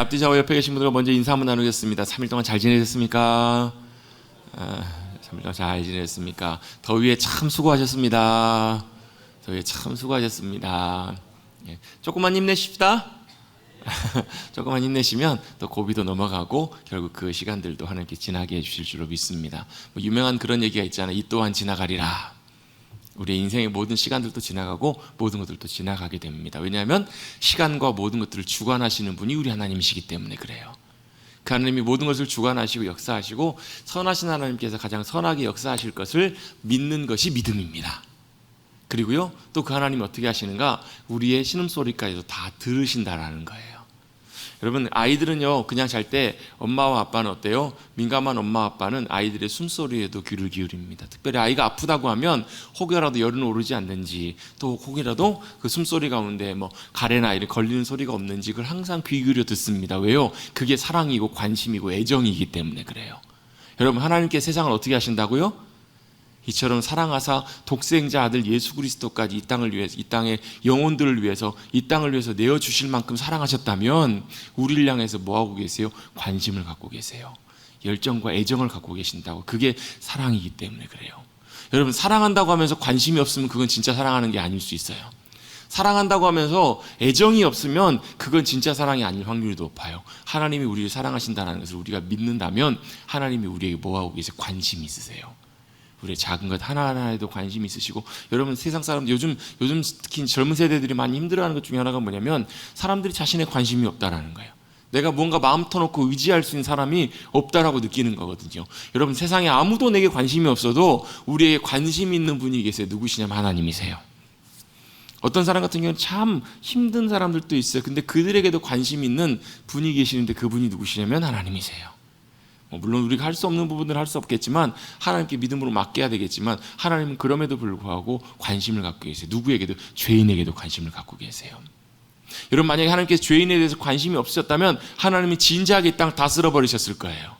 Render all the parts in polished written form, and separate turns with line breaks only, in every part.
앞뒤좌우 옆에 계신 분들과 먼저 인사 한번 나누겠습니다. 3일 동안 잘 지내셨습니까? 3일 동안 잘 지내셨습니까? 더위에 참 수고하셨습니다. 더위에 참 수고하셨습니다. 예, 조금만 힘내십시다. 조금만 힘내시면 또 고비도 넘어가고 결국 그 시간들도 하나님께 지나게 해주실 줄로 믿습니다. 유명한 그런 얘기가 있잖아요. 이 또한 지나가리라. 우리의 인생의 모든 시간들도 지나가고 모든 것들도 지나가게 됩니다. 왜냐하면 시간과 모든 것들을 주관하시는 분이 우리 하나님이시기 때문에 그래요. 그 하나님이 모든 것을 주관하시고 역사하시고 선하신 하나님께서 가장 선하게 역사하실 것을 믿는 것이 믿음입니다. 그리고요, 또 그 하나님이 어떻게 하시는가? 우리의 신음소리까지도 다 들으신다라는 거예요. 여러분, 아이들은요 그냥 잘 때 엄마와 아빠는 어때요? 민감한 엄마 아빠는 아이들의 숨소리에도 귀를 기울입니다. 특별히 아이가 아프다고 하면 혹여라도 열은 오르지 않는지, 또 혹이라도 그 숨소리 가운데 뭐 가래나 이런 걸리는 소리가 없는지 그걸 항상 귀 기울여 듣습니다. 왜요? 그게 사랑이고 관심이고 애정이기 때문에 그래요. 여러분, 하나님께 세상을 어떻게 하신다고요? 이처럼 사랑하사 독생자 아들 예수 그리스도까지 이 땅을 위해서, 이 땅의 영혼들을 위해서, 이 땅을 위해서 내어주실 만큼 사랑하셨다면 우리를 향해서 뭐하고 계세요? 관심을 갖고 계세요. 열정과 애정을 갖고 계신다고. 그게 사랑이기 때문에 그래요. 여러분, 사랑한다고 하면서 관심이 없으면 그건 진짜 사랑하는 게 아닐 수 있어요. 사랑한다고 하면서 애정이 없으면 그건 진짜 사랑이 아닐 확률이 높아요. 하나님이 우리를 사랑하신다는 것을 우리가 믿는다면 하나님이 우리에게 뭐하고 계세요? 관심이 있으세요. 우리의 작은 것 하나하나에도 관심이 있으시고, 여러분, 세상 사람들 요즘 특히 젊은 세대들이 많이 힘들어하는 것 중에 하나가 뭐냐면 사람들이 자신의 관심이 없다라는 거예요. 내가 뭔가 마음 터놓고 의지할 수 있는 사람이 없다라고 느끼는 거거든요. 여러분, 세상에 아무도 내게 관심이 없어도 우리에게 관심이 있는 분이 계세요. 누구시냐면 하나님이세요. 어떤 사람 같은 경우는 참 힘든 사람들도 있어요. 근데 그들에게도 관심이 있는 분이 계시는데 그분이 누구시냐면 하나님이세요. 물론 우리가 할 수 없는 부분들은 할 수 없겠지만 하나님께 믿음으로 맡겨야 되겠지만 하나님은 그럼에도 불구하고 관심을 갖고 계세요. 누구에게도, 죄인에게도 관심을 갖고 계세요. 여러분, 만약에 하나님께서 죄인에 대해서 관심이 없으셨다면 하나님이 진작에 이 땅을 다 쓸어버리셨을 거예요.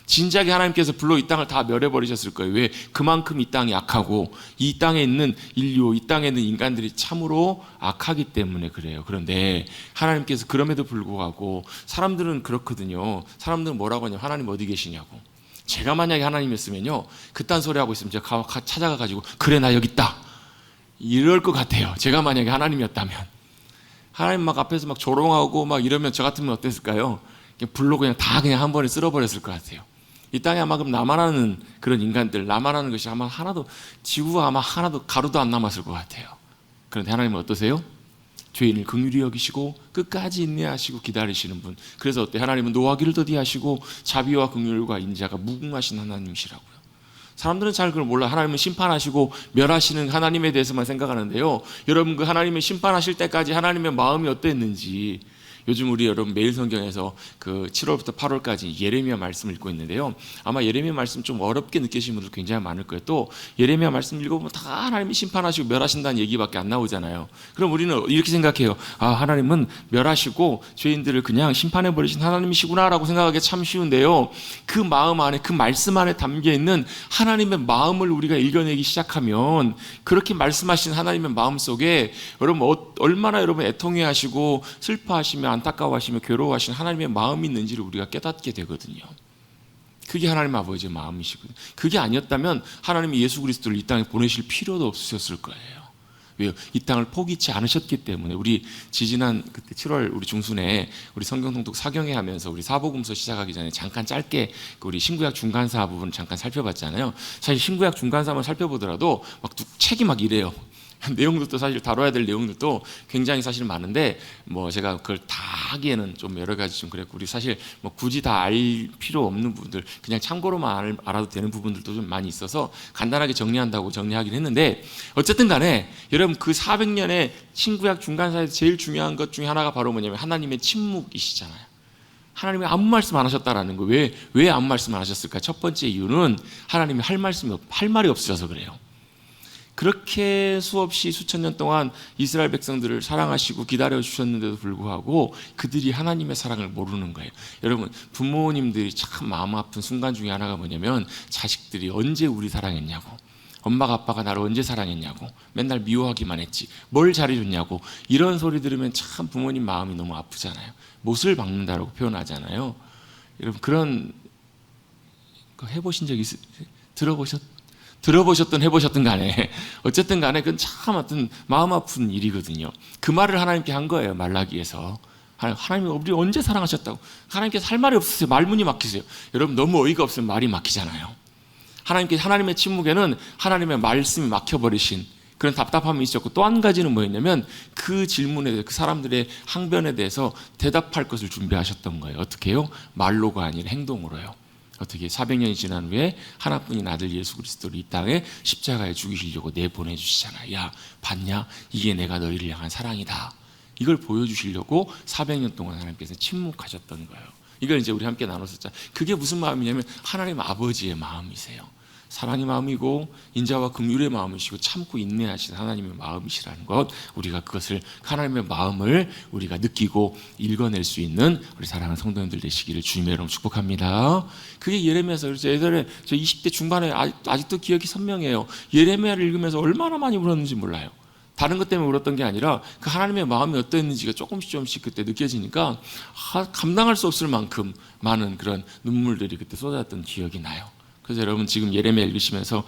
진작에 하나님께서 불러 이 땅을 다 멸해버리셨을 거예요. 왜? 그만큼 이 땅이 악하고 이 땅에 있는 인류, 이 땅에 있는 인간들이 참으로 악하기 때문에 그래요. 그런데 하나님께서 그럼에도 불구하고, 사람들은 그렇거든요. 사람들은 뭐라고 하냐면 하나님 어디 계시냐고. 제가 만약에 하나님이었으면요 그딴 소리 하고 있으면 제가 찾아가가지고 그래 나 여기 있다 이럴 것 같아요. 제가 만약에 하나님이었다면. 하나님 막 앞에서 막 조롱하고 막 이러면 저 같으면 어땠을까요? 불로 그냥 다 그냥 한 번에 쓸어버렸을 것 같아요. 이 땅에 아마 그럼 나만 하는 그런 인간들, 나만 하는 것이 아마 하나도, 지구가 아마 하나도 가루도 안 남았을 것 같아요. 그런데 하나님은 어떠세요? 죄인을 긍휼히 여기시고 끝까지 인내하시고 기다리시는 분. 그래서 어때? 하나님은 노하기를 더디하시고 자비와 긍휼과 인자가 무궁하신 하나님이시라고요. 사람들은 잘 그걸 몰라. 하나님은 심판하시고 멸하시는 하나님에 대해서만 생각하는데요, 여러분, 그 하나님이 심판하실 때까지 하나님의 마음이 어땠는지, 요즘 우리 여러분 매일 성경에서 그 7월부터 8월까지 예레미야 말씀을 읽고 있는데요, 아마 예레미야 말씀 좀 어렵게 느끼시는 분들 굉장히 많을 거예요. 또 예레미야 말씀 읽어보면 다 하나님이 심판하시고 멸하신다는 얘기밖에 안 나오잖아요. 그럼 우리는 이렇게 생각해요. 아, 하나님은 멸하시고 죄인들을 그냥 심판해버리신 하나님이시구나라고 생각하기 참 쉬운데요, 그 마음 안에, 그 말씀 안에 담겨있는 하나님의 마음을 우리가 읽어내기 시작하면 그렇게 말씀하신 하나님의 마음 속에 여러분 얼마나 여러분 애통해하시고 슬퍼하시며 안타까워하시며 괴로워하시는 하나님의 마음이 있는지를 우리가 깨닫게 되거든요. 그게 하나님 아버지의 마음이시거든요. 그게 아니었다면 하나님이 예수 그리스도를 이 땅에 보내실 필요도 없으셨을 거예요. 왜요? 이 땅을 포기치 않으셨기 때문에. 우리 지지난 그때 7월 우리 중순에 우리 성경 통독 사경회 하면서 우리 사복음서 시작하기 전에 잠깐 짧게 우리 신구약 중간사 부분을 잠깐 살펴봤잖아요. 사실 신구약 중간사만 살펴보더라도 막 책이 막 이래요. 내용들도 사실 다뤄야 될 내용들도 굉장히 사실 많은데 뭐 제가 그걸 다 하기에는 좀 여러 가지 좀 그랬고, 우리 사실 뭐 굳이 다 알 필요 없는 부분들, 그냥 참고로만 알아도 되는 부분들도 좀 많이 있어서 간단하게 정리한다고 정리하긴 했는데, 어쨌든 간에 여러분 그 400년의 신구약 중간사에서 제일 중요한 것 중에 하나가 바로 뭐냐면 하나님의 침묵이시잖아요. 하나님이 아무 말씀 안 하셨다라는 거예요. 왜 아무 말씀 안 하셨을까? 첫 번째 이유는 하나님이 할 말이 없으셔서 그래요. 그렇게 수없이 수천 년 동안 이스라엘 백성들을 사랑하시고 기다려주셨는데도 불구하고 그들이 하나님의 사랑을 모르는 거예요. 여러분, 부모님들이 참 마음 아픈 순간 중에 하나가 뭐냐면 자식들이 언제 우리 사랑했냐고, 엄마가 아빠가 나를 언제 사랑했냐고, 맨날 미워하기만 했지, 뭘 잘해줬냐고, 이런 소리 들으면 참 부모님 마음이 너무 아프잖아요. 못을 박는다라고 표현하잖아요. 여러분 그런 거 해보신 적 들어보셨든 해보셨든 간에 어쨌든 간에 그건 참 어떤 마음 아픈 일이거든요. 그 말을 하나님께 한 거예요. 말라기에서. 하나님이 우리 언제 사랑하셨다고. 하나님께서 할 말이 없으세요. 말문이 막히세요. 여러분 너무 어이가 없으면 말이 막히잖아요. 하나님의 침묵에는 하나님의 말씀이 막혀버리신 그런 답답함이 있었고, 또 한 가지는 뭐였냐면 그 질문에 대해서, 그 사람들의 항변에 대해서 대답할 것을 준비하셨던 거예요. 어떻게 해요? 말로가 아니라 행동으로요. 어떻게 400년이 지난 후에 하나뿐인 아들 예수 그리스도를 이 땅에 십자가에 죽이시려고 내보내주시잖아요. 야, 봤냐? 이게 내가 너희를 향한 사랑이다. 이걸 보여주시려고 400년 동안 하나님께서 침묵하셨던 거예요. 이걸 이제 우리 함께 나눴었잖아요. 그게 무슨 마음이냐면 하나님 아버지의 마음이세요. 사랑의 마음이고 인자와 긍휼의 마음이시고 참고 인내하신 하나님의 마음이시라는 것, 우리가 그것을 하나님의 마음을 우리가 느끼고 읽어낼 수 있는 우리 사랑하는 성도님들 되시기를 주님의 이름으로 축복합니다. 그게 예레미야서. 그래서 예전에 저 20대 중반에 아직도 기억이 선명해요. 예레미야를 읽으면서 얼마나 많이 울었는지 몰라요. 다른 것 때문에 울었던 게 아니라 그 하나님의 마음이 어땠는지가 조금씩 그때 느껴지니까 감당할 수 없을 만큼 많은 그런 눈물들이 그때 쏟아졌던 기억이 나요. 그래서 여러분 지금 예레미야 읽으시면서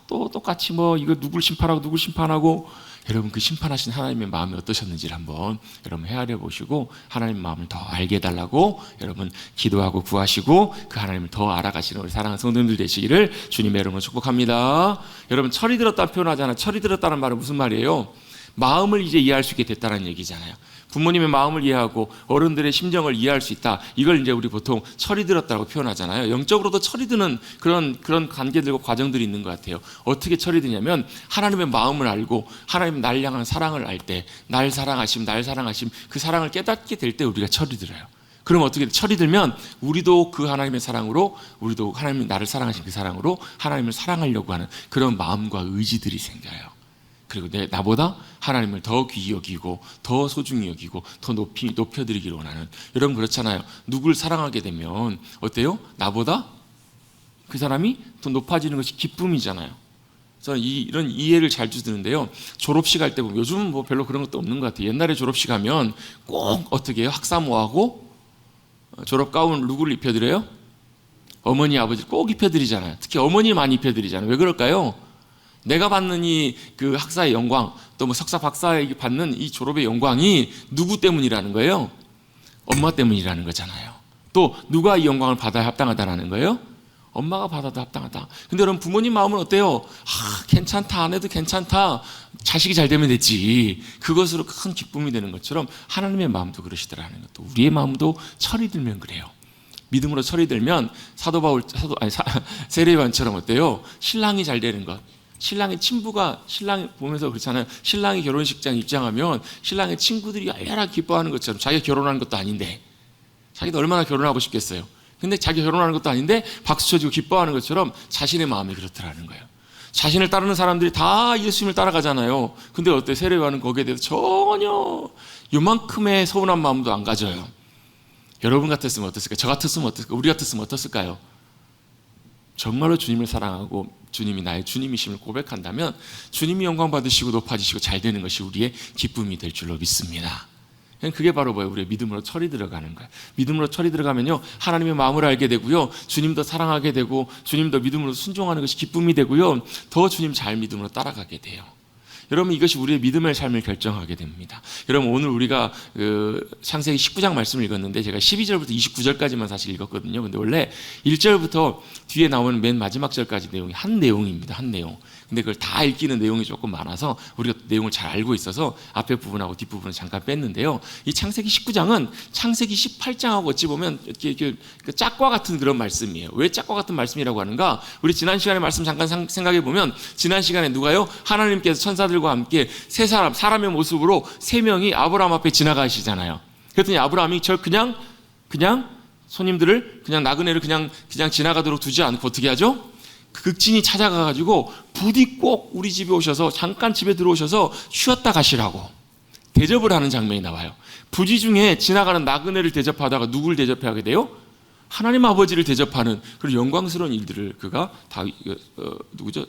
또 똑같이 뭐 이거 누굴 심판하고 여러분 그 심판하신 하나님의 마음이 어떠셨는지를 한번 여러분 헤아려 보시고 하나님의 마음을 더 알게 해달라고 여러분 기도하고 구하시고 그 하나님을 더 알아가시는 우리 사랑하는 성도님들 되시기를 주님의 이름으로 축복합니다. 여러분 철이 들었다 표현하잖아요. 철이 들었다는 말은 무슨 말이에요? 마음을 이제 이해할 수 있게 됐다는 얘기잖아요. 부모님의 마음을 이해하고 어른들의 심정을 이해할 수 있다. 이걸 이제 우리 보통 철이 들었다고 표현하잖아요. 영적으로도 철이 드는 그런 관계들과 과정들이 있는 것 같아요. 어떻게 철이 드냐면 하나님의 마음을 알고 하나님 날 향한 사랑을 알 때, 날 사랑하심 그 사랑을 깨닫게 될 때 우리가 철이 들어요. 그럼 어떻게 철이 들면 우리도 그 하나님의 사랑으로, 우리도 하나님이 나를 사랑하신 그 사랑으로 하나님을 사랑하려고 하는 그런 마음과 의지들이 생겨요. 그리고 나보다 하나님을 더 귀히 여기고 더 소중히 여기고 더 높여드리기를 원하는, 여러분 그렇잖아요. 누굴 사랑하게 되면 어때요? 나보다 그 사람이 더 높아지는 것이 기쁨이잖아요. 저는 이런 이해를 잘 주드는데요. 졸업식 할 때 보면 요즘은 뭐 별로 그런 것도 없는 것 같아요. 옛날에 졸업식 하면 꼭 어떻게 해요? 학사모하고 졸업 가운 누구를 입혀드려요? 어머니 아버지를 꼭 입혀드리잖아요. 특히 어머니 많이 입혀드리잖아요. 왜 그럴까요? 내가 받는 그 학사의 영광, 또 뭐 석사 박사에게 받는 이 졸업의 영광이 누구 때문이라는 거예요? 엄마 때문이라는 거잖아요. 또 누가 이 영광을 받아야 합당하다라는 거예요? 엄마가 받아도 합당하다. 근데 여러분 부모님 마음은 어때요? 괜찮다, 안 해도 괜찮다, 자식이 잘 되면 됐지. 그것으로 큰 기쁨이 되는 것처럼 하나님의 마음도 그러시더라는 것도, 우리의 마음도 철이 들면 그래요. 믿음으로 철이 들면 세례요한처럼 어때요? 신랑이 잘 되는 것. 신랑의 친부가 신랑 보면서 그렇잖아요. 신랑이 결혼식장 입장하면 신랑의 친구들이 열렬하게 기뻐하는 것처럼, 자기가 결혼하는 것도 아닌데, 자기도 얼마나 결혼하고 싶겠어요. 근데 자기가 결혼하는 것도 아닌데 박수 쳐주고 기뻐하는 것처럼 자신의 마음이 그렇더라는 거예요. 자신을 따르는 사람들이 다 예수님을 따라가잖아요. 근데 어때? 세례요한은 거기에 대해서 전혀 요만큼의 서운한 마음도 안 가져요. 여러분 같았으면 어땠을까요? 저 같았으면 어땠을까요? 우리 같았으면 어땠을까요? 정말로 주님을 사랑하고 주님이 나의 주님이심을 고백한다면 주님이 영광 받으시고 높아지시고 잘 되는 것이 우리의 기쁨이 될 줄로 믿습니다. 그게 바로 뭐예요? 우리의 믿음으로 철이 들어가는 거예요. 믿음으로 철이 들어가면요, 하나님의 마음을 알게 되고요, 주님도 사랑하게 되고 주님도 믿음으로 순종하는 것이 기쁨이 되고요, 더 주님 잘 믿음으로 따라가게 돼요. 여러분 이것이 우리의 믿음의 삶을 결정하게 됩니다. 여러분 오늘 우리가 창세기 19장 말씀을 읽었는데 제가 12절부터 29절까지만 사실 읽었거든요. 근데 원래 1절부터 뒤에 나오는 맨 마지막 절까지 내용이 한 내용입니다. 한 내용. 근데 그걸 다 읽기는 내용이 조금 많아서 우리가 내용을 잘 알고 있어서 앞에 부분하고 뒷부분을 잠깐 뺐는데요. 이 창세기 19장은 창세기 18장하고 어찌 보면 이렇게 짝과 같은 그런 말씀이에요. 왜 짝과 같은 말씀이라고 하는가? 우리 지난 시간에 말씀 잠깐 생각해 보면 지난 시간에 누가요? 하나님께서 천사들과 함께 사람의 모습으로 3명이 아브라함 앞에 지나가시잖아요. 그랬더니 아브라함이 그냥 손님들을 그냥 나그네를 그냥 지나가도록 두지 않고 어떻게 하죠? 극진히 찾아가가지고 부디 꼭 우리 집에 오셔서 잠깐 집에 들어오셔서 쉬었다 가시라고 대접을 하는 장면이 나와요. 부지 중에 지나가는 나그네를 대접하다가 누구를 대접하게 돼요? 하나님 아버지를 대접하는 그런 영광스러운 일들을 그가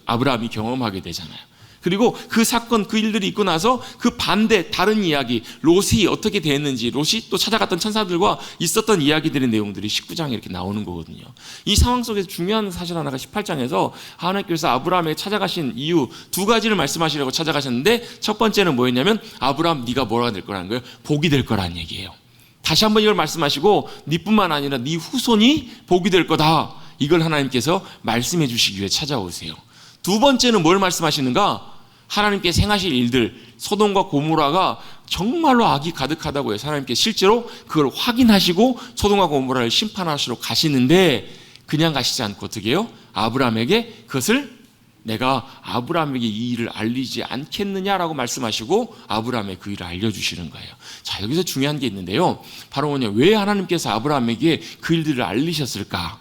아브라함이 경험하게 되잖아요. 그리고 그 사건, 그 일들이 있고 나서 그 반대 다른 이야기, 롯이 어떻게 대했는지, 롯이 또 찾아갔던 천사들과 있었던 이야기들의 내용들이 19장에 이렇게 나오는 거거든요. 이 상황 속에서 중요한 사실 하나가 18장에서 하나님께서 아브라함에게 찾아가신 이유 두 가지를 말씀하시려고 찾아가셨는데, 첫 번째는 뭐였냐면 아브라함 네가 뭐가 될 거라는 거예요. 복이 될 거라는 얘기예요. 다시 한번 이걸 말씀하시고 네뿐만 아니라 네 후손이 복이 될 거다, 이걸 하나님께서 말씀해 주시기 위해 찾아오세요. 두 번째는 뭘 말씀하시는가? 하나님께서 행하실 일들, 소돔과 고모라가 정말로 악이 가득하다고 해서 하나님께 실제로 그걸 확인하시고 소돔과 고모라를 심판하시러 가시는데, 그냥 가시지 않고 어떻게 해요? 아브라함에게 그것을 내가 아브라함에게 이 일을 알리지 않겠느냐라고 말씀하시고 아브라함에 그 일을 알려주시는 거예요. 자, 여기서 중요한 게 있는데요, 바로 뭐냐, 왜 하나님께서 아브라함에게 그 일들을 알리셨을까?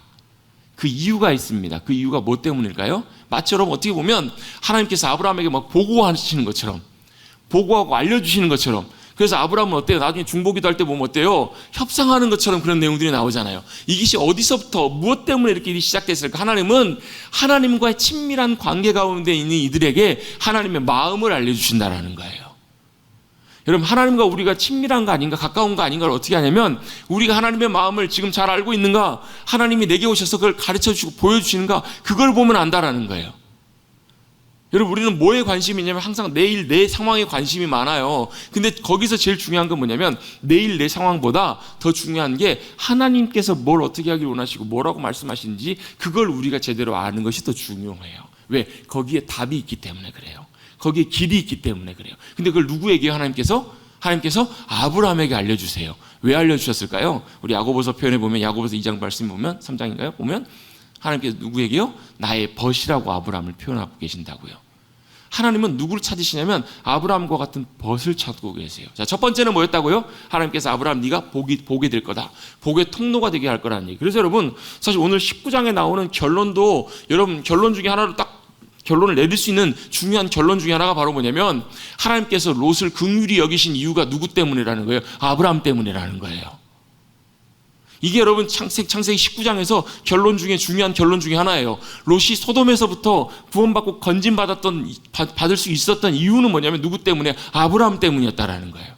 그 이유가 있습니다. 그 이유가 뭐 때문일까요? 마치 여러분 어떻게 보면 하나님께서 아브라함에게 막 보고하시는 것처럼, 보고하고 알려주시는 것처럼, 그래서 아브라함은 어때요? 나중에 중보기도 할 때 보면 어때요? 협상하는 것처럼 그런 내용들이 나오잖아요. 이것이 어디서부터 무엇 때문에 이렇게 일이 시작됐을까? 하나님은 하나님과의 친밀한 관계 가운데 있는 이들에게 하나님의 마음을 알려주신다라는 거예요. 여러분, 하나님과 우리가 친밀한 거 아닌가, 가까운 거 아닌가를 어떻게 하냐면, 우리가 하나님의 마음을 지금 잘 알고 있는가, 하나님이 내게 오셔서 그걸 가르쳐 주시고 보여주시는가, 그걸 보면 안다라는 거예요. 여러분, 우리는 뭐에 관심이 있냐면 항상 내일 내 상황에 관심이 많아요. 근데 거기서 제일 중요한 건 뭐냐면, 내일 내 상황보다 더 중요한 게 하나님께서 뭘 어떻게 하길 원하시고 뭐라고 말씀하시는지, 그걸 우리가 제대로 아는 것이 더 중요해요. 왜? 거기에 답이 있기 때문에 그래요. 거기에 길이 있기 때문에 그래요. 근데 그걸 누구에게요? 하나님께서 아브라함에게 알려주세요. 왜 알려주셨을까요? 우리 야고보서 표현에 보면, 야고보서 2장 말씀 보면, 3장인가요? 보면 하나님께서 누구에게요? 나의 벗이라고 아브라함을 표현하고 계신다고요. 하나님은 누구를 찾으시냐면 아브라함과 같은 벗을 찾고 계세요. 자, 첫 번째는 뭐였다고요? 하나님께서 아브라함 네가 복이 될 거다, 복의 통로가 되게 할 거라는 얘기. 그래서 여러분, 사실 오늘 19장에 나오는 결론도, 여러분 결론 중에 하나로 딱 결론을 내릴 수 있는 중요한 결론 중에 하나가 바로 뭐냐면, 하나님께서 롯을 긍휼히 여기신 이유가 누구 때문이라는 거예요? 아브라함 때문이라는 거예요. 이게 여러분 창세기 19장에서 결론 중에 중요한 결론 중에 하나예요. 롯이 소돔에서부터 구원받고 받을 수 있었던 이유는 뭐냐면 누구 때문에? 아브라함 때문이었다라는 거예요.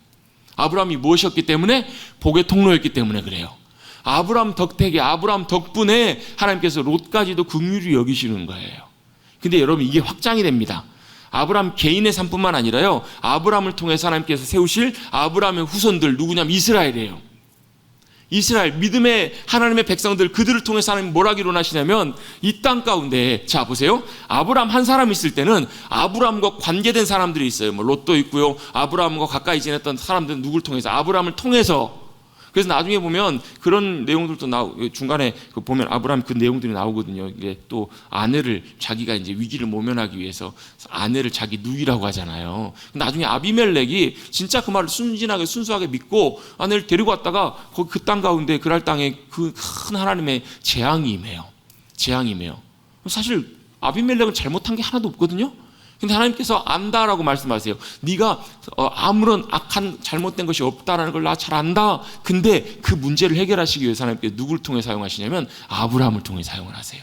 아브라함이 무엇이었기 때문에? 복의 통로였기 때문에 그래요. 아브라함 덕택에, 아브라함 덕분에 하나님께서 롯까지도 긍휼히 여기시는 거예요. 근데 여러분, 이게 확장이 됩니다. 아브라함 개인의 삶뿐만 아니라요, 아브라함을 통해서 하나님께서 세우실 아브라함의 후손들, 누구냐면 이스라엘이에요. 이스라엘, 믿음의 하나님의 백성들, 그들을 통해서 하나님 뭘 하기로 하시냐면, 이 땅 가운데, 자 보세요, 아브라함 한 사람 있을 때는 아브라함과 관계된 사람들이 있어요. 뭐 롯도 있고요, 아브라함과 가까이 지냈던 사람들은 누구를 통해서? 아브라함을 통해서. 그래서 나중에 보면 그런 내용들도 중간에 보면 아브라함 그 내용들이 나오거든요. 이게 또 아내를, 자기가 이제 위기를 모면하기 위해서 아내를 자기 누이라고 하잖아요. 나중에 아비멜렉이 진짜 그 말을 순진하게 순수하게 믿고 아내를 데리고 왔다가 거기 그 땅 가운데, 그랄 땅에 그 큰 하나님의 재앙이 임해요. 사실 아비멜렉은 잘못한 게 하나도 없거든요. 근데 하나님께서 안다라고 말씀하세요. 네가 아무런 악한 잘못된 것이 없다라는 걸 나 잘 안다. 근데 그 문제를 해결하시기 위해서 하나님께서 누구를 통해 사용하시냐면 아브라함을 통해 사용을 하세요.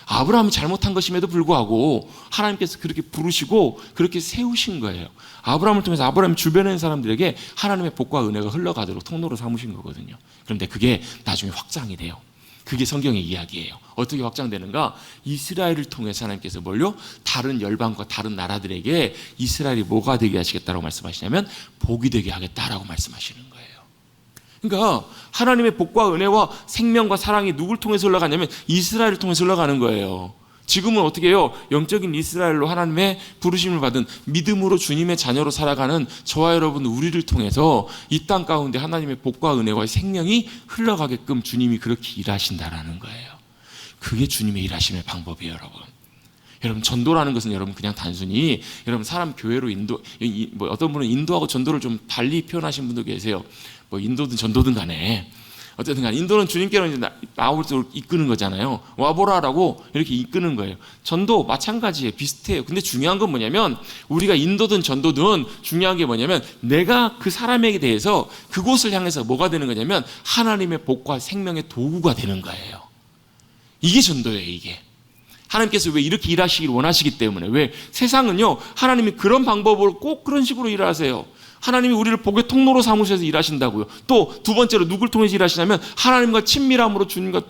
아브라함이 잘못한 것임에도 불구하고 하나님께서 그렇게 부르시고 그렇게 세우신 거예요. 아브라함을 통해서 아브라함 주변에 있는 사람들에게 하나님의 복과 은혜가 흘러가도록 통로로 삼으신 거거든요. 그런데 그게 나중에 확장이 돼요. 그게 성경의 이야기예요. 어떻게 확장되는가? 이스라엘을 통해서 하나님께서 뭘요? 다른 열방과 다른 나라들에게 이스라엘이 뭐가 되게 하시겠다라고 말씀하시냐면 복이 되게 하겠다라고 말씀하시는 거예요. 그러니까 하나님의 복과 은혜와 생명과 사랑이 누굴 통해서 흘러가냐면 이스라엘을 통해서 흘러가는 거예요. 지금은 어떻게 해요? 영적인 이스라엘로 하나님의 부르심을 받은 믿음으로 주님의 자녀로 살아가는 저와 여러분, 우리를 통해서 이 땅 가운데 하나님의 복과 은혜와 생명이 흘러가게끔 주님이 그렇게 일하신다라는 거예요. 그게 주님의 일하심의 방법이에요, 여러분. 여러분, 전도라는 것은 여러분 그냥 단순히 여러분 사람 교회로 어떤 분은 인도하고 전도를 좀 달리 표현하신 분도 계세요. 뭐 인도든 전도든 간에 어쨌든 간에 인도는 주님께로 이제 나올수록 이끄는 거잖아요. 와보라라고 이렇게 이끄는 거예요. 전도 마찬가지예요. 비슷해요. 근데 중요한 건 뭐냐면 우리가 인도든 전도든 중요한 게 뭐냐면 내가 그 사람에게 대해서 그곳을 향해서 뭐가 되는 거냐면 하나님의 복과 생명의 도구가 되는 거예요. 이게 전도예요. 이게 하나님께서 왜 이렇게 일하시길 원하시기 때문에. 왜? 세상은요, 하나님이 그런 방법으로 꼭 그런 식으로 일하세요. 하나님이 우리를 복의 통로로 삼으셔서 일하신다고요. 또 두 번째로 누굴 통해서 일하시냐면 하나님과 친밀함으로 주님과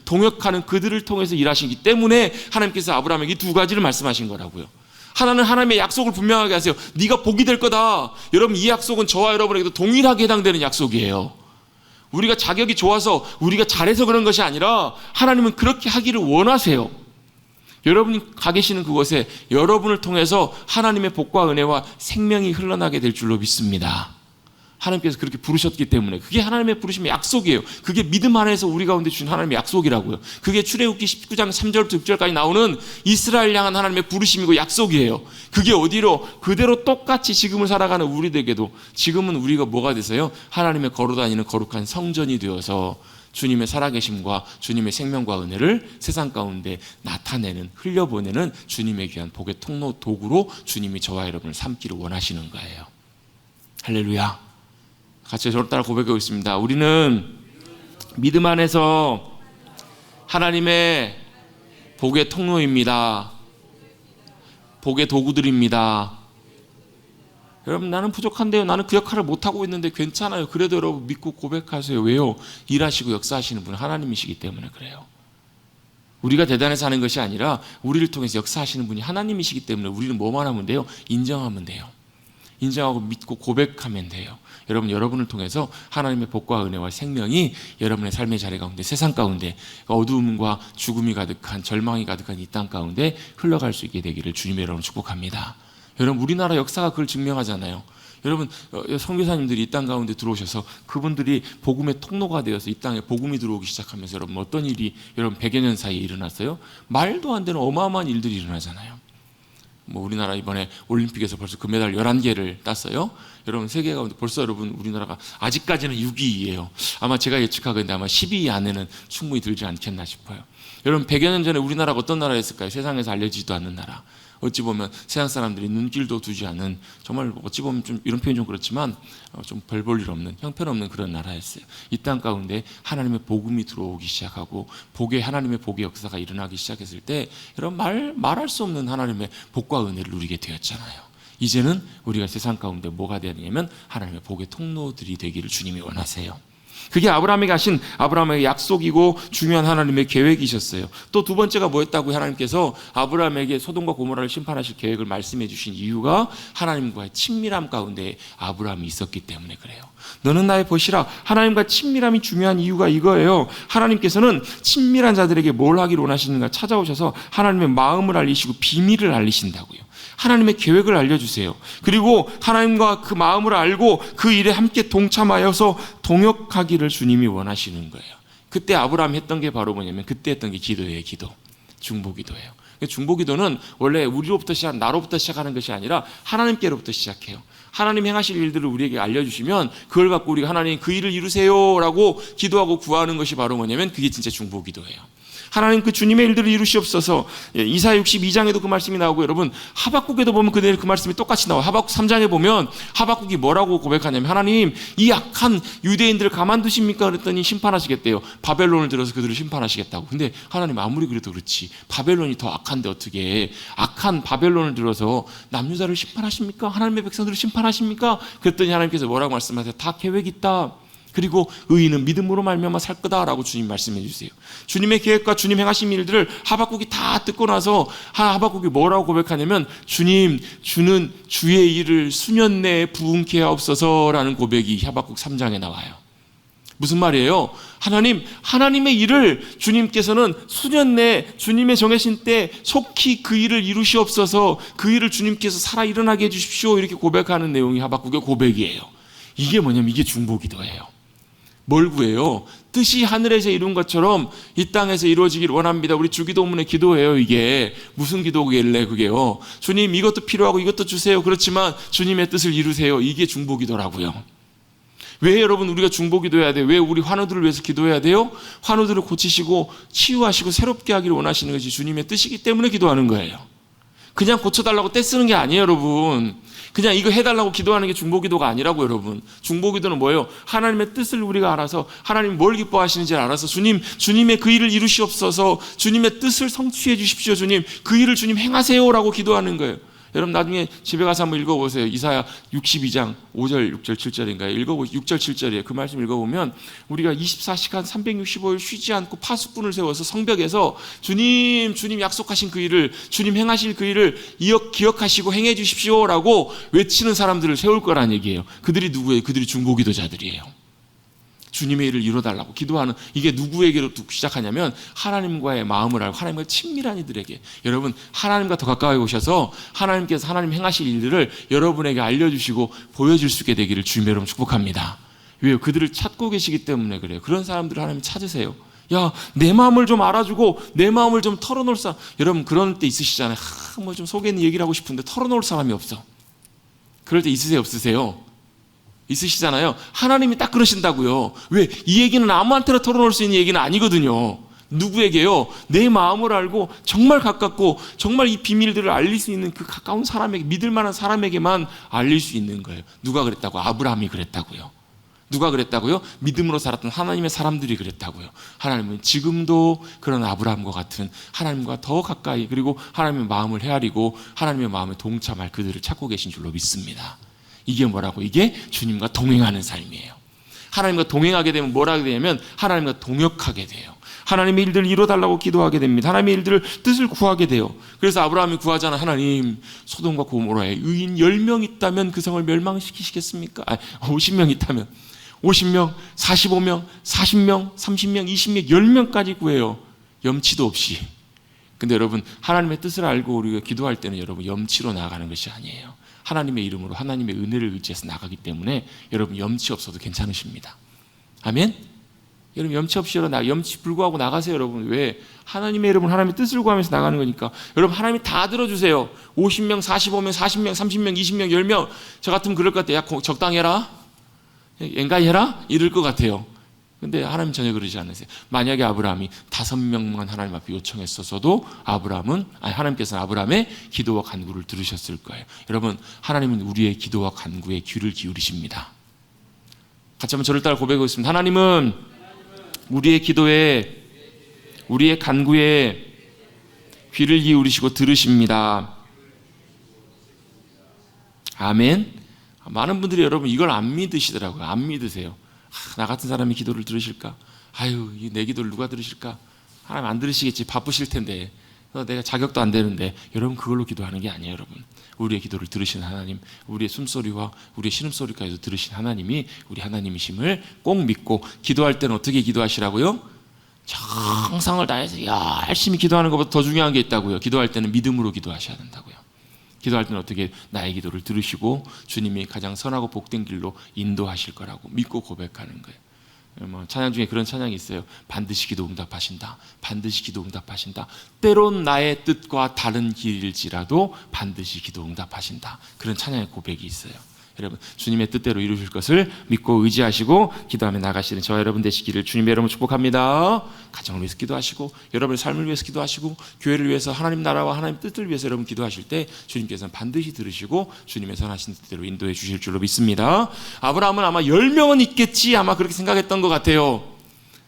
동역하는 그들을 통해서 일하시기 때문에 하나님께서 아브라함에게 두 가지를 말씀하신 거라고요. 하나는 하나님의 약속을 분명하게 하세요. 네가 복이 될 거다. 여러분, 이 약속은 저와 여러분에게도 동일하게 해당되는 약속이에요. 우리가 자격이 좋아서 우리가 잘해서 그런 것이 아니라 하나님은 그렇게 하기를 원하세요. 여러분이 가 계시는 그곳에 여러분을 통해서 하나님의 복과 은혜와 생명이 흘러나게 될 줄로 믿습니다. 하나님께서 그렇게 부르셨기 때문에 그게 하나님의 부르심의 약속이에요. 그게 믿음 안에서 우리 가운데 주신 하나님의 약속이라고요. 그게 출애굽기 19장 3절부터 6절까지 나오는 이스라엘 향한 하나님의 부르심이고 약속이에요. 그게 어디로? 그대로 똑같이 지금을 살아가는 우리들에게도 지금은 우리가 뭐가 돼서요? 하나님의 걸어다니는 거룩한 성전이 되어서 주님의 살아계심과 주님의 생명과 은혜를 세상 가운데 나타내는, 흘려보내는 주님의 귀한 복의 통로 도구로 주님이 저와 여러분을 삼기를 원하시는 거예요. 할렐루야. 같이 저를 따라 고백하고 있습니다. 우리는 믿음 안에서 하나님의 복의 통로입니다. 복의 도구들입니다. 여러분, 나는 부족한데요. 나는 그 역할을 못하고 있는데 괜찮아요. 그래도 여러분 믿고 고백하세요. 왜요? 일하시고 역사하시는 분은 하나님이시기 때문에 그래요. 우리가 대단해서 하는 것이 아니라 우리를 통해서 역사하시는 분이 하나님이시기 때문에 우리는 뭐만 하면 돼요? 인정하면 돼요. 인정하고 믿고 고백하면 돼요. 여러분을 통해서 하나님의 복과 은혜와 생명이 여러분의 삶의 자리 가운데, 세상 가운데 어두움과 죽음이 가득한, 절망이 가득한 이 땅 가운데 흘러갈 수 있게 되기를 주님의 이름으로 축복합니다. 여러분, 우리나라 역사가 그걸 증명하잖아요. 여러분, 선교사님들이 이 땅 가운데 들어오셔서 그분들이 복음의 통로가 되어서 이 땅에 복음이 들어오기 시작하면서 여러분 어떤 일이 여러분 100여 년 사이에 일어났어요? 말도 안 되는 어마어마한 일들이 일어나잖아요. 우리나라 이번에 올림픽에서 벌써 금메달 11개를 땄어요. 여러분, 세계 가운데 벌써 여러분 우리나라가 아직까지는 6위예요. 아마 제가 예측하건데 아마 12위 안에는 충분히 들지 않겠나 싶어요. 여러분, 100여 년 전에 우리나라가 어떤 나라였을까요? 세상에서 알려지지도 않는 나라. 어찌 보면 세상 사람들이 눈길도 두지 않은, 정말 어찌 보면 좀 이런 표현이 좀 그렇지만 좀 별 볼 일 없는, 형편없는 그런 나라였어요. 이 땅 가운데 하나님의 복음이 들어오기 시작하고 하나님의 복의 역사가 일어나기 시작했을 때 여러분 말할 수 없는 하나님의 복과 은혜를 누리게 되었잖아요. 이제는 우리가 세상 가운데 뭐가 되냐면 하나님의 복의 통로들이 되기를 주님이 원하세요. 그게 아브라함에게 하신 아브라함의 약속이고 중요한 하나님의 계획이셨어요. 또 두 번째가 뭐였다고? 하나님께서 아브라함에게 소돔과 고모라를 심판하실 계획을 말씀해 주신 이유가 하나님과의 친밀함 가운데 아브라함이 있었기 때문에 그래요. 너는 나의 벗이라. 하나님과 친밀함이 중요한 이유가 이거예요. 하나님께서는 친밀한 자들에게 뭘 하기를 원하시는가 찾아오셔서 하나님의 마음을 알리시고 비밀을 알리신다고요. 하나님의 계획을 알려주세요. 그리고 하나님과 그 마음을 알고 그 일에 함께 동참하여서 동역하기를 주님이 원하시는 거예요. 그때 아브라함이 했던 게 바로 뭐냐면 그때 했던 게 기도예요. 기도. 중보기도예요. 중보기도는 원래 나로부터 시작하는 것이 아니라 하나님께로부터 시작해요. 하나님 행하실 일들을 우리에게 알려주시면 그걸 갖고 우리가 하나님 그 일을 이루세요 라고 기도하고 구하는 것이 바로 뭐냐면 그게 진짜 중보기도예요. 하나님 그 주님의 일들을 이루시옵소서. 이사야 62장에도 그 말씀이 나오고 여러분 하박국에도 보면 그 말씀이 똑같이 나와요. 하박국 3장에 보면 하박국이 뭐라고 고백하냐면 하나님 이 악한 유대인들을 가만두십니까? 그랬더니 심판하시겠대요. 바벨론을 들어서 그들을 심판하시겠다고. 근데 하나님 아무리 그래도 그렇지 바벨론이 더 악한데 어떻게 악한 바벨론을 들어서 남유다를 심판하십니까? 하나님의 백성들을 심판하십니까? 그랬더니 하나님께서 뭐라고 말씀하세요? 다 계획이 있다. 그리고 의인은 믿음으로 말미암아 살 거다라고 주님 말씀해 주세요. 주님의 계획과 주님 행하신 일들을 하박국이 다 듣고 나서 하박국이 뭐라고 고백하냐면 주님 주는 주의 일을 수년 내에 부응케 하옵소서라는 고백이 하박국 3장에 나와요. 무슨 말이에요? 하나님의 일을 주님께서는 수년 내에 주님의 정하신 때 속히 그 일을 이루시옵소서, 그 일을 주님께서 살아 일어나게 해주십시오 이렇게 고백하는 내용이 하박국의 고백이에요. 이게 뭐냐면 이게 중보기도예요. 뭘 구해요? 뜻이 하늘에서 이룬 것처럼 이 땅에서 이루어지길 원합니다. 우리 주기도문의 기도예요. 이게 무슨 기도길래 그게요? 주님 이것도 필요하고 이것도 주세요. 그렇지만 주님의 뜻을 이루세요. 이게 중보기도라고요. 왜 여러분 우리가 중보기도해야 돼요? 왜 우리 환우들을 위해서 기도해야 돼요? 환우들을 고치시고 치유하시고 새롭게 하기를 원하시는 것이 주님의 뜻이기 때문에 기도하는 거예요. 그냥 고쳐달라고 떼쓰는 게 아니에요, 여러분. 그냥 이거 해달라고 기도하는 게 중보기도가 아니라고, 여러분. 중보기도는 뭐예요? 하나님의 뜻을 우리가 알아서, 하나님이 뭘 기뻐하시는지 알아서, 주님의 그 일을 이루시옵소서, 주님의 뜻을 성취해 주십시오, 주님. 그 일을 주님 행하세요라고 기도하는 거예요. 여러분 나중에 집에 가서 한번 읽어보세요. 이사야 62장 5절 6절 7절인가요? 읽어보세요. 6절 7절이에요. 그 말씀 읽어보면 우리가 24시간 365일 쉬지 않고 파수꾼을 세워서 성벽에서 주님 약속하신 그 일을, 주님 행하실 그 일을 기억하시고 행해 주십시오라고 외치는 사람들을 세울 거란 얘기예요. 그들이 누구예요? 그들이 중보기도자들이에요. 주님의 일을 이뤄달라고 기도하는, 이게 누구에게로 시작하냐면 하나님과의 마음을 알고 하나님과 친밀한 이들에게. 여러분 하나님과 더 가까이 오셔서 하나님께서 하나님 행하실 일들을 여러분에게 알려주시고 보여줄 수 있게 되기를 주님의 이름으로 축복합니다. 왜요? 그들을 찾고 계시기 때문에 그래요. 그런 사람들을 하나님 찾으세요. 야, 내 마음을 좀 알아주고 내 마음을 좀 털어놓을 사람. 여러분 그런 때 있으시잖아요. 뭐 좀 속에 있는 얘기를 하고 싶은데 털어놓을 사람이 없어. 그럴 때 있으세요, 없으세요? 있으시잖아요. 하나님이 딱 그러신다고요. 왜? 이 얘기는 아무한테나 털어놓을 수 있는 얘기는 아니거든요. 누구에게요? 내 마음을 알고 정말 가깝고 정말 이 비밀들을 알릴 수 있는 그 가까운 사람에게, 믿을 만한 사람에게만 알릴 수 있는 거예요. 누가 그랬다고? 아브라함이 그랬다고요. 누가 그랬다고요? 믿음으로 살았던 하나님의 사람들이 그랬다고요. 하나님은 지금도 그런 아브라함과 같은, 하나님과 더 가까이, 그리고 하나님의 마음을 헤아리고 하나님의 마음에 동참할 그들을 찾고 계신 줄로 믿습니다. 이게 뭐라고? 이게 주님과 동행하는 삶이에요. 하나님과 동행하게 되면 뭐라 하게 되냐면 하나님과 동역하게 돼요. 하나님의 일들을 이뤄달라고 기도하게 됩니다. 하나님의 일들을 뜻을 구하게 돼요. 그래서 아브라함이 구하잖아. 하나님, 소돔과 고모라에 의인 10명 있다면 그 성을 멸망시키시겠습니까? 50명 있다면 50명, 45명, 40명, 30명, 20명, 10명까지 구해요. 염치도 없이. 근데 여러분 하나님의 뜻을 알고 우리가 기도할 때는 여러분 염치로 나아가는 것이 아니에요. 하나님의 이름으로 하나님의 은혜를 의지해서 나가기 때문에 여러분 염치 없어도 괜찮으십니다. 아멘? 여러분 염치 없이 염치 불구하고 나가세요. 여러분 왜? 하나님의 이름으로 하나님의 뜻을 구하면서 나가는 거니까. 여러분 하나님이 다 들어주세요. 50명, 45명, 40명, 30명, 20명, 10명. 저 같으면 그럴 것 같아요. 야, 적당히 해라, 엔간히 해라, 이럴 것 같아요. 근데 하나님 전혀 그러지 않으세요. 만약에 아브라함이 5명만 하나님 앞에 요청했었어도 하나님께서는 아브라함의 기도와 간구를 들으셨을 거예요. 여러분 하나님은 우리의 기도와 간구에 귀를 기울이십니다. 같이 한번 저를 따라 고백하겠습니다. 하나님은 우리의 기도에, 우리의 간구에 귀를 기울이시고 들으십니다. 아멘. 많은 분들이 여러분 이걸 안 믿으시더라고요. 안 믿으세요. 나 같은 사람이 기도를 들으실까? 아유, 내 기도를 누가 들으실까? 하나님 안 들으시겠지. 바쁘실 텐데. 내가 자격도 안 되는데. 여러분 그걸로 기도하는 게 아니에요, 여러분. 우리의 기도를 들으신 하나님, 우리의 숨소리와 우리의 신음소리까지도 들으신 하나님이 우리 하나님이심을 꼭 믿고 기도할 때는 어떻게 기도하시라고요? 정성을 다해서 열심히 기도하는 것보다 더 중요한 게 있다고요. 기도할 때는 믿음으로 기도하셔야 된다고요. 기도할 때는 어떻게 나의 기도를 들으시고 주님이 가장 선하고 복된 길로 인도하실 거라고 믿고 고백하는 거예요. 찬양 중에 그런 찬양이 있어요. 반드시 기도 응답하신다. 반드시 기도 응답하신다. 때론 나의 뜻과 다른 길일지라도 반드시 기도 응답하신다. 그런 찬양의 고백이 있어요. 여러분 주님의 뜻대로 이루실 것을 믿고 의지하시고 기도하며 나가시는 저와 여러분 되시기를 주님의 이름으로 축복합니다. 가정을 위해서 기도하시고 여러분의 삶을 위해서 기도하시고 교회를 위해서 하나님 나라와 하나님 뜻을 위해서 여러분 기도하실 때 주님께서는 반드시 들으시고 주님의 선하신 뜻대로 인도해 주실 줄로 믿습니다. 아브라함은 아마 10명은 있겠지 아마 그렇게 생각했던 것 같아요.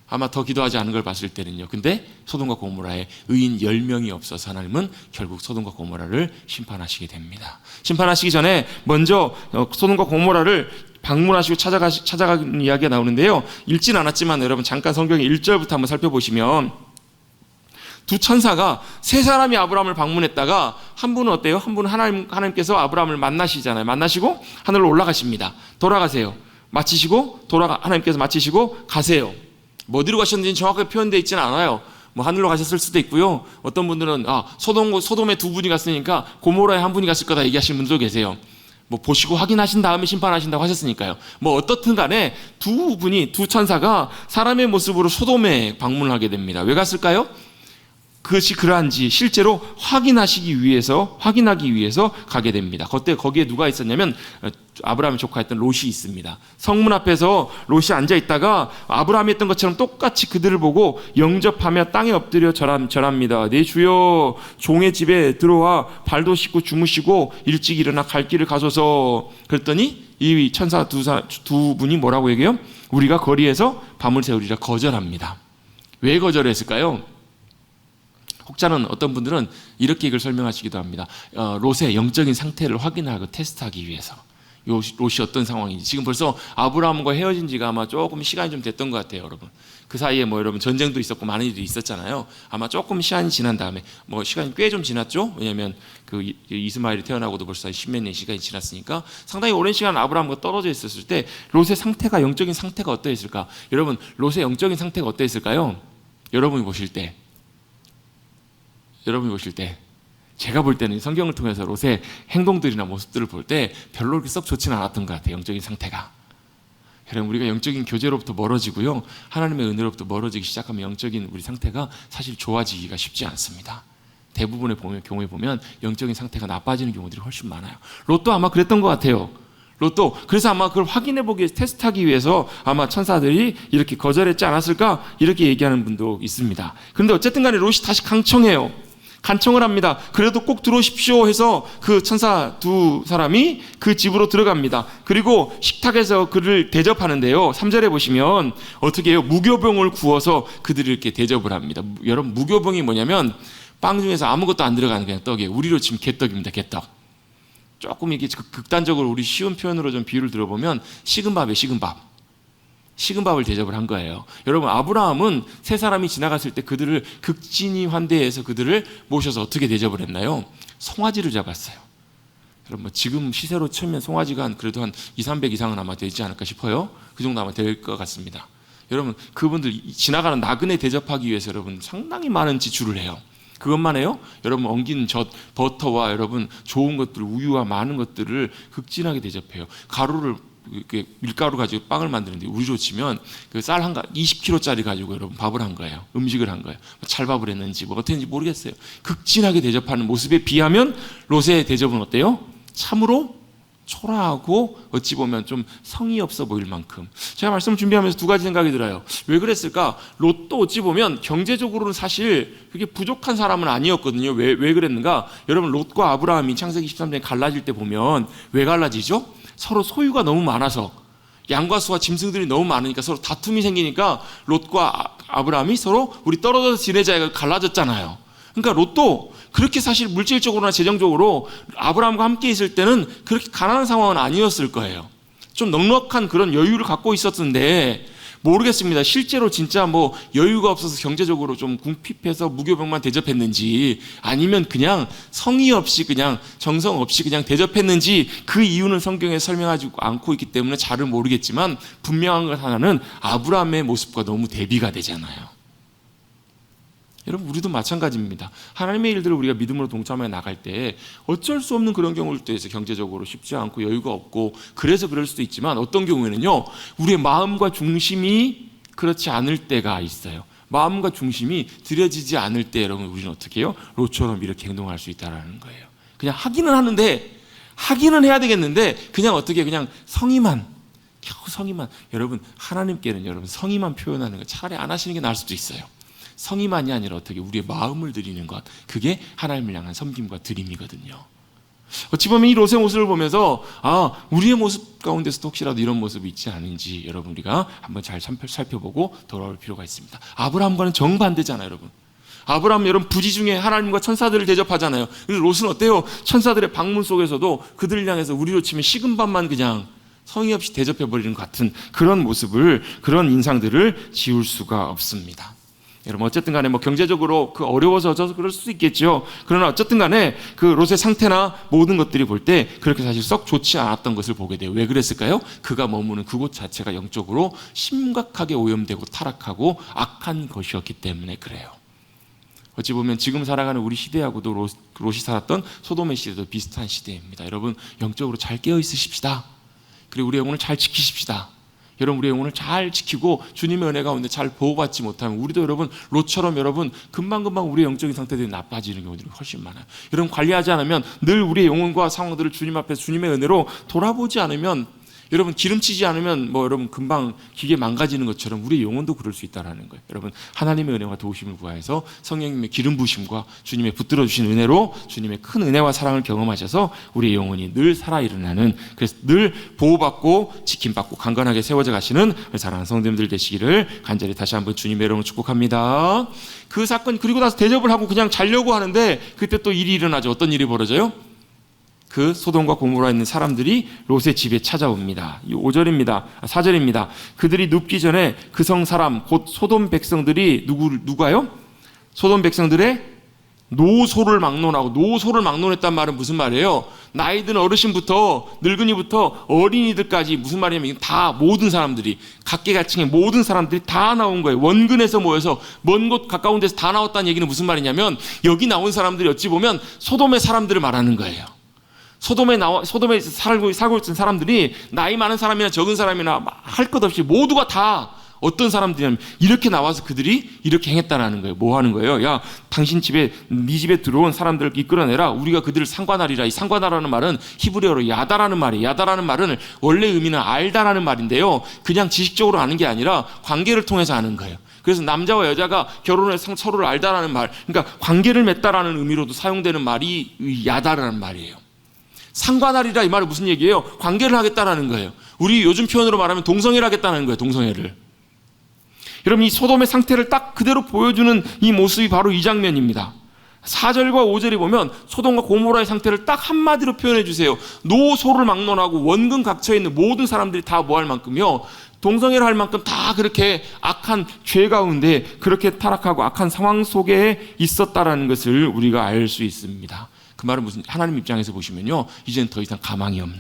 아마 더 기도하지 않은 걸 봤을 때는요. 근데 소돔과 고모라에 의인 10명이 없어서 하나님은 결국 소돔과 고모라를 심판하시게 됩니다. 심판하시기 전에 먼저 소돔과 고모라를 방문하시고 찾아가는 이야기가 나오는데요. 읽진 않았지만 여러분 잠깐 성경의 1절부터 한번 살펴보시면 두 천사가 세 사람이 아브라함을 방문했다가 한 분은 어때요? 한 분은 하나님께서 아브라함을 만나시잖아요. 만나시고 하늘로 올라가십니다. 돌아가세요. 하나님께서 마치시고 가세요. 뭐 어디로 가셨는지 정확하게 표현되어 있지는 않아요. 뭐 하늘로 가셨을 수도 있고요. 어떤 분들은 소돔에 두 분이 갔으니까 고모라에 한 분이 갔을 거다 얘기하시는 분도 계세요. 뭐 보시고 확인하신 다음에 심판하신다고 하셨으니까요. 뭐 어떻든 간에 두 천사가 사람의 모습으로 소돔에 방문을 하게 됩니다. 왜 갔을까요? 그것이 그러한지 실제로 확인하기 위해서 가게 됩니다. 그때 거기에 누가 있었냐면 아브라함의 조카였던 롯이 있습니다. 성문 앞에서 롯이 앉아 있다가 아브라함이 했던 것처럼 똑같이 그들을 보고 영접하며 땅에 엎드려 절합니다. 내 주여, 종의 집에 들어와 발도 씻고 주무시고 일찍 일어나 갈 길을 가소서. 그랬더니 이 천사 두 분이 뭐라고 얘기해요? 우리가 거리에서 밤을 새우리라 거절합니다. 왜 거절했을까요? 혹자는 어떤 분들은 이렇게 이걸 설명하시기도 합니다. 롯의 영적인 상태를 확인하고 테스트하기 위해서. 롯이 어떤 상황인지. 지금 벌써 아브라함과 헤어진 지가 아마 조금 시간이 좀 됐던 것 같아요, 여러분. 그 사이에 뭐 여러분 전쟁도 있었고 많은 일이 있었잖아요. 아마 조금 시간이 지난 다음에 뭐 시간이 꽤 좀 지났죠. 왜냐하면 그 이스마엘이 태어나고도 벌써 10몇 년 시간이 지났으니까 상당히 오랜 시간 아브라함과 떨어져 있었을 때 롯의 상태가 영적인 상태가 어떠했을까? 여러분 롯의 영적인 상태가 어떠했을까요? 여러분이 보실 때 제가 볼 때는 성경을 통해서 롯의 행동들이나 모습들을 볼 때 별로 그렇게 썩 좋지는 않았던 것 같아요. 영적인 상태가. 여러분 우리가 영적인 교제로부터 멀어지고요, 하나님의 은혜로부터 멀어지기 시작하면 영적인 우리 상태가 사실 좋아지기가 쉽지 않습니다. 대부분의 경우에 보면 영적인 상태가 나빠지는 경우들이 훨씬 많아요. 롯도 아마 그랬던 것 같아요. 롯도 그래서 아마 그걸 확인해보기 위해서 테스트하기 위해서 아마 천사들이 이렇게 거절했지 않았을까 이렇게 얘기하는 분도 있습니다. 그런데 어쨌든 간에 롯이 다시 간청을 합니다. 그래도 꼭 들어오십시오 해서 그 천사 두 사람이 그 집으로 들어갑니다. 그리고 식탁에서 그를 대접하는데요, 3절에 보시면 어떻게 해요? 무교병을 구워서 그들을 이렇게 대접을 합니다. 여러분 무교병이 뭐냐면 빵 중에서 아무것도 안 들어가는 그냥 떡이에요. 우리로 치면 개떡입니다. 개떡. 조금 이게 극단적으로 우리 쉬운 표현으로 좀 비유를 들어보면 식은 밥을 대접을 한 거예요. 여러분 아브라함은 세 사람이 지나갔을 때 그들을 극진히 환대해서 그들을 모셔서 어떻게 대접을 했나요? 송아지를 잡았어요. 여러분 지금 시세로 치면 송아지가 그래도 한 200-300 이상은 아마 되지 않을까 싶어요. 그 정도 아마 될 것 같습니다. 여러분 그분들 지나가는 나그네 대접하기 위해서 여러분 상당히 많은 지출을 해요. 그것만 해요? 여러분 엉긴 젖, 버터와 여러분 좋은 것들, 우유와 많은 것들을 극진하게 대접해요. 가루를 밀가루 가지고 빵을 만드는데 우리로 치면 그 쌀 20kg짜리 가지고 여러분 밥을 한 거예요. 음식을 한 거예요. 찰밥을 했는지 뭐 어땠는지 모르겠어요. 극진하게 대접하는 모습에 비하면 롯의 대접은 어때요? 참으로 초라하고 어찌 보면 좀 성의 없어 보일 만큼. 제가 말씀을 준비하면서 두 가지 생각이 들어요. 왜 그랬을까? 롯도 어찌 보면 경제적으로는 사실 그렇게 부족한 사람은 아니었거든요. 왜 그랬는가? 여러분 롯과 아브라함이 창세기 13장에 갈라질 때 보면 왜 갈라지죠? 서로 소유가 너무 많아서, 양과 수와 짐승들이 너무 많으니까 서로 다툼이 생기니까 롯과 아브라함이 서로 우리 떨어져서 지내자 갈라졌잖아요. 그러니까 롯도 그렇게 사실 물질적으로나 재정적으로 아브라함과 함께 있을 때는 그렇게 가난한 상황은 아니었을 거예요. 좀 넉넉한 그런 여유를 갖고 있었는데 모르겠습니다. 실제로 진짜 뭐 여유가 없어서 경제적으로 좀 궁핍해서 무교병만 대접했는지 아니면 그냥 성의 없이 그냥 정성 없이 그냥 대접했는지 그 이유는 성경에 설명하지 않고 있기 때문에 잘은 모르겠지만 분명한 것 하나는 아브라함의 모습과 너무 대비가 되잖아요. 여러분 우리도 마찬가지입니다. 하나님의 일들을 우리가 믿음으로 동참해 나갈 때 어쩔 수 없는 그런 경우들도 있어요. 경제적으로 쉽지 않고 여유가 없고 그래서 그럴 수도 있지만 어떤 경우에는요 우리의 마음과 중심이 그렇지 않을 때가 있어요. 마음과 중심이 들여지지 않을 때 여러분 우리는 어떻게 해요? 롯처럼 이렇게 행동할 수 있다는 거예요. 그냥 하기는 해야 되겠는데 그냥 어떻게 그냥 겨우 성의만. 여러분 하나님께는 여러분 성의만 표현하는 거 차라리 안 하시는 게 나을 수도 있어요. 성의만이 아니라 어떻게 우리의 마음을 드리는 것, 그게 하나님을 향한 섬김과 드림이거든요. 어찌 보면 이 롯의 모습을 보면서 우리의 모습 가운데서도 혹시라도 이런 모습이 있지 않은지 여러분 우리가 한번 잘 살펴보고 돌아올 필요가 있습니다. 아브라함과는 정반대잖아요, 여러분. 아브라함 여러분 부지 중에 하나님과 천사들을 대접하잖아요. 그리고 롯은 어때요? 천사들의 방문 속에서도 그들을 향해서 우리로 치면 식은 밥만 그냥 성의 없이 대접해버리는 것 같은 그런 모습을, 그런 인상들을 지울 수가 없습니다. 여러분 어쨌든 간에 뭐 경제적으로 어려워서 그럴 수도 있겠죠. 그러나 어쨌든 간에 그 롯의 상태나 모든 것들이 볼 때 그렇게 사실 썩 좋지 않았던 것을 보게 돼요. 왜 그랬을까요? 그가 머무는 그곳 자체가 영적으로 심각하게 오염되고 타락하고 악한 것이었기 때문에 그래요. 어찌 보면 지금 살아가는 우리 시대하고도 롯이 살았던 소돔의 시대도 비슷한 시대입니다. 여러분 영적으로 잘 깨어 있으십시다. 그리고 우리 영혼을 잘 지키십시다. 여러분 우리의 영혼을 잘 지키고 주님의 은혜 가운데 잘 보호받지 못하면 우리도 여러분 롯처럼 여러분 금방금방 우리의 영적인 상태들이 나빠지는 경우들이 훨씬 많아요. 여러분 관리하지 않으면 늘 우리의 영혼과 상황들을 주님 앞에서 주님의 은혜로 돌아보지 않으면 여러분 기름치지 않으면 여러분 금방 기계 망가지는 것처럼 우리의 영혼도 그럴 수 있다는 거예요. 여러분 하나님의 은혜와 도우심을 구하여서 성령님의 기름 부으심과 주님의 붙들어 주신 은혜로 주님의 큰 은혜와 사랑을 경험하셔서 우리의 영혼이 늘 살아 일어나는, 그래서 늘 보호받고 지킴받고 강건하게 세워져 가시는 사랑하는 성도님들 되시기를 간절히 다시 한번 주님의 이름으로 축복합니다. 그 사건 그리고 나서 대접을 하고 그냥 자려고 하는데 그때 또 일이 일어나죠. 어떤 일이 벌어져요? 그 소돔과 고모라에 있는 사람들이 롯의 집에 찾아옵니다. 4절입니다. 그들이 눕기 전에 그 성 사람 곧 소돔 백성들이 누가요? 소돔 백성들의 노소를 막론하고, 노소를 막론했단 말은 무슨 말이에요? 나이 든 어르신부터 늙은이부터 어린이들까지, 무슨 말이냐면 다 모든 사람들이 각계각층의 모든 사람들이 다 나온 거예요. 원근에서 모여서 먼 곳 가까운 데서 다 나왔다는 얘기는 무슨 말이냐면 여기 나온 사람들이 어찌 보면 소돔의 사람들을 말하는 거예요. 소돔에 살고 있는 사람들이 나이 많은 사람이나 적은 사람이나 할 것 없이 모두가 다 어떤 사람들이냐면 이렇게 나와서 그들이 이렇게 행했다라는 거예요. 뭐 하는 거예요? 야, 당신 집에, 네 집에 들어온 사람들을 이끌어내라. 우리가 그들을 상관하리라. 이 상관하라는 말은 히브리어로 야다라는 말이에요. 야다라는 말은 원래 의미는 알다라는 말인데요. 그냥 지식적으로 아는 게 아니라 관계를 통해서 아는 거예요. 그래서 남자와 여자가 결혼해서 서로를 알다라는 말, 그러니까 관계를 맺다라는 의미로도 사용되는 말이 야다라는 말이에요. 상관하리라 이 말은 무슨 얘기예요? 관계를 하겠다라는 거예요. 우리 요즘 표현으로 말하면 동성애를 하겠다는 거예요. 동성애를. 여러분 이 소돔의 상태를 딱 그대로 보여주는 이 모습이 바로 이 장면입니다. 4절과 5절에 보면 소돔과 고모라의 상태를 딱 한마디로 표현해 주세요. 노소를 막론하고 원근 각처에 있는 모든 사람들이 다 뭐 할 만큼요, 동성애를 할 만큼 다 그렇게 악한 죄 가운데 그렇게 타락하고 악한 상황 속에 있었다라는 것을 우리가 알 수 있습니다. 그 말은 무슨, 하나님 입장에서 보시면요, 이제는 더 이상 가망이 없는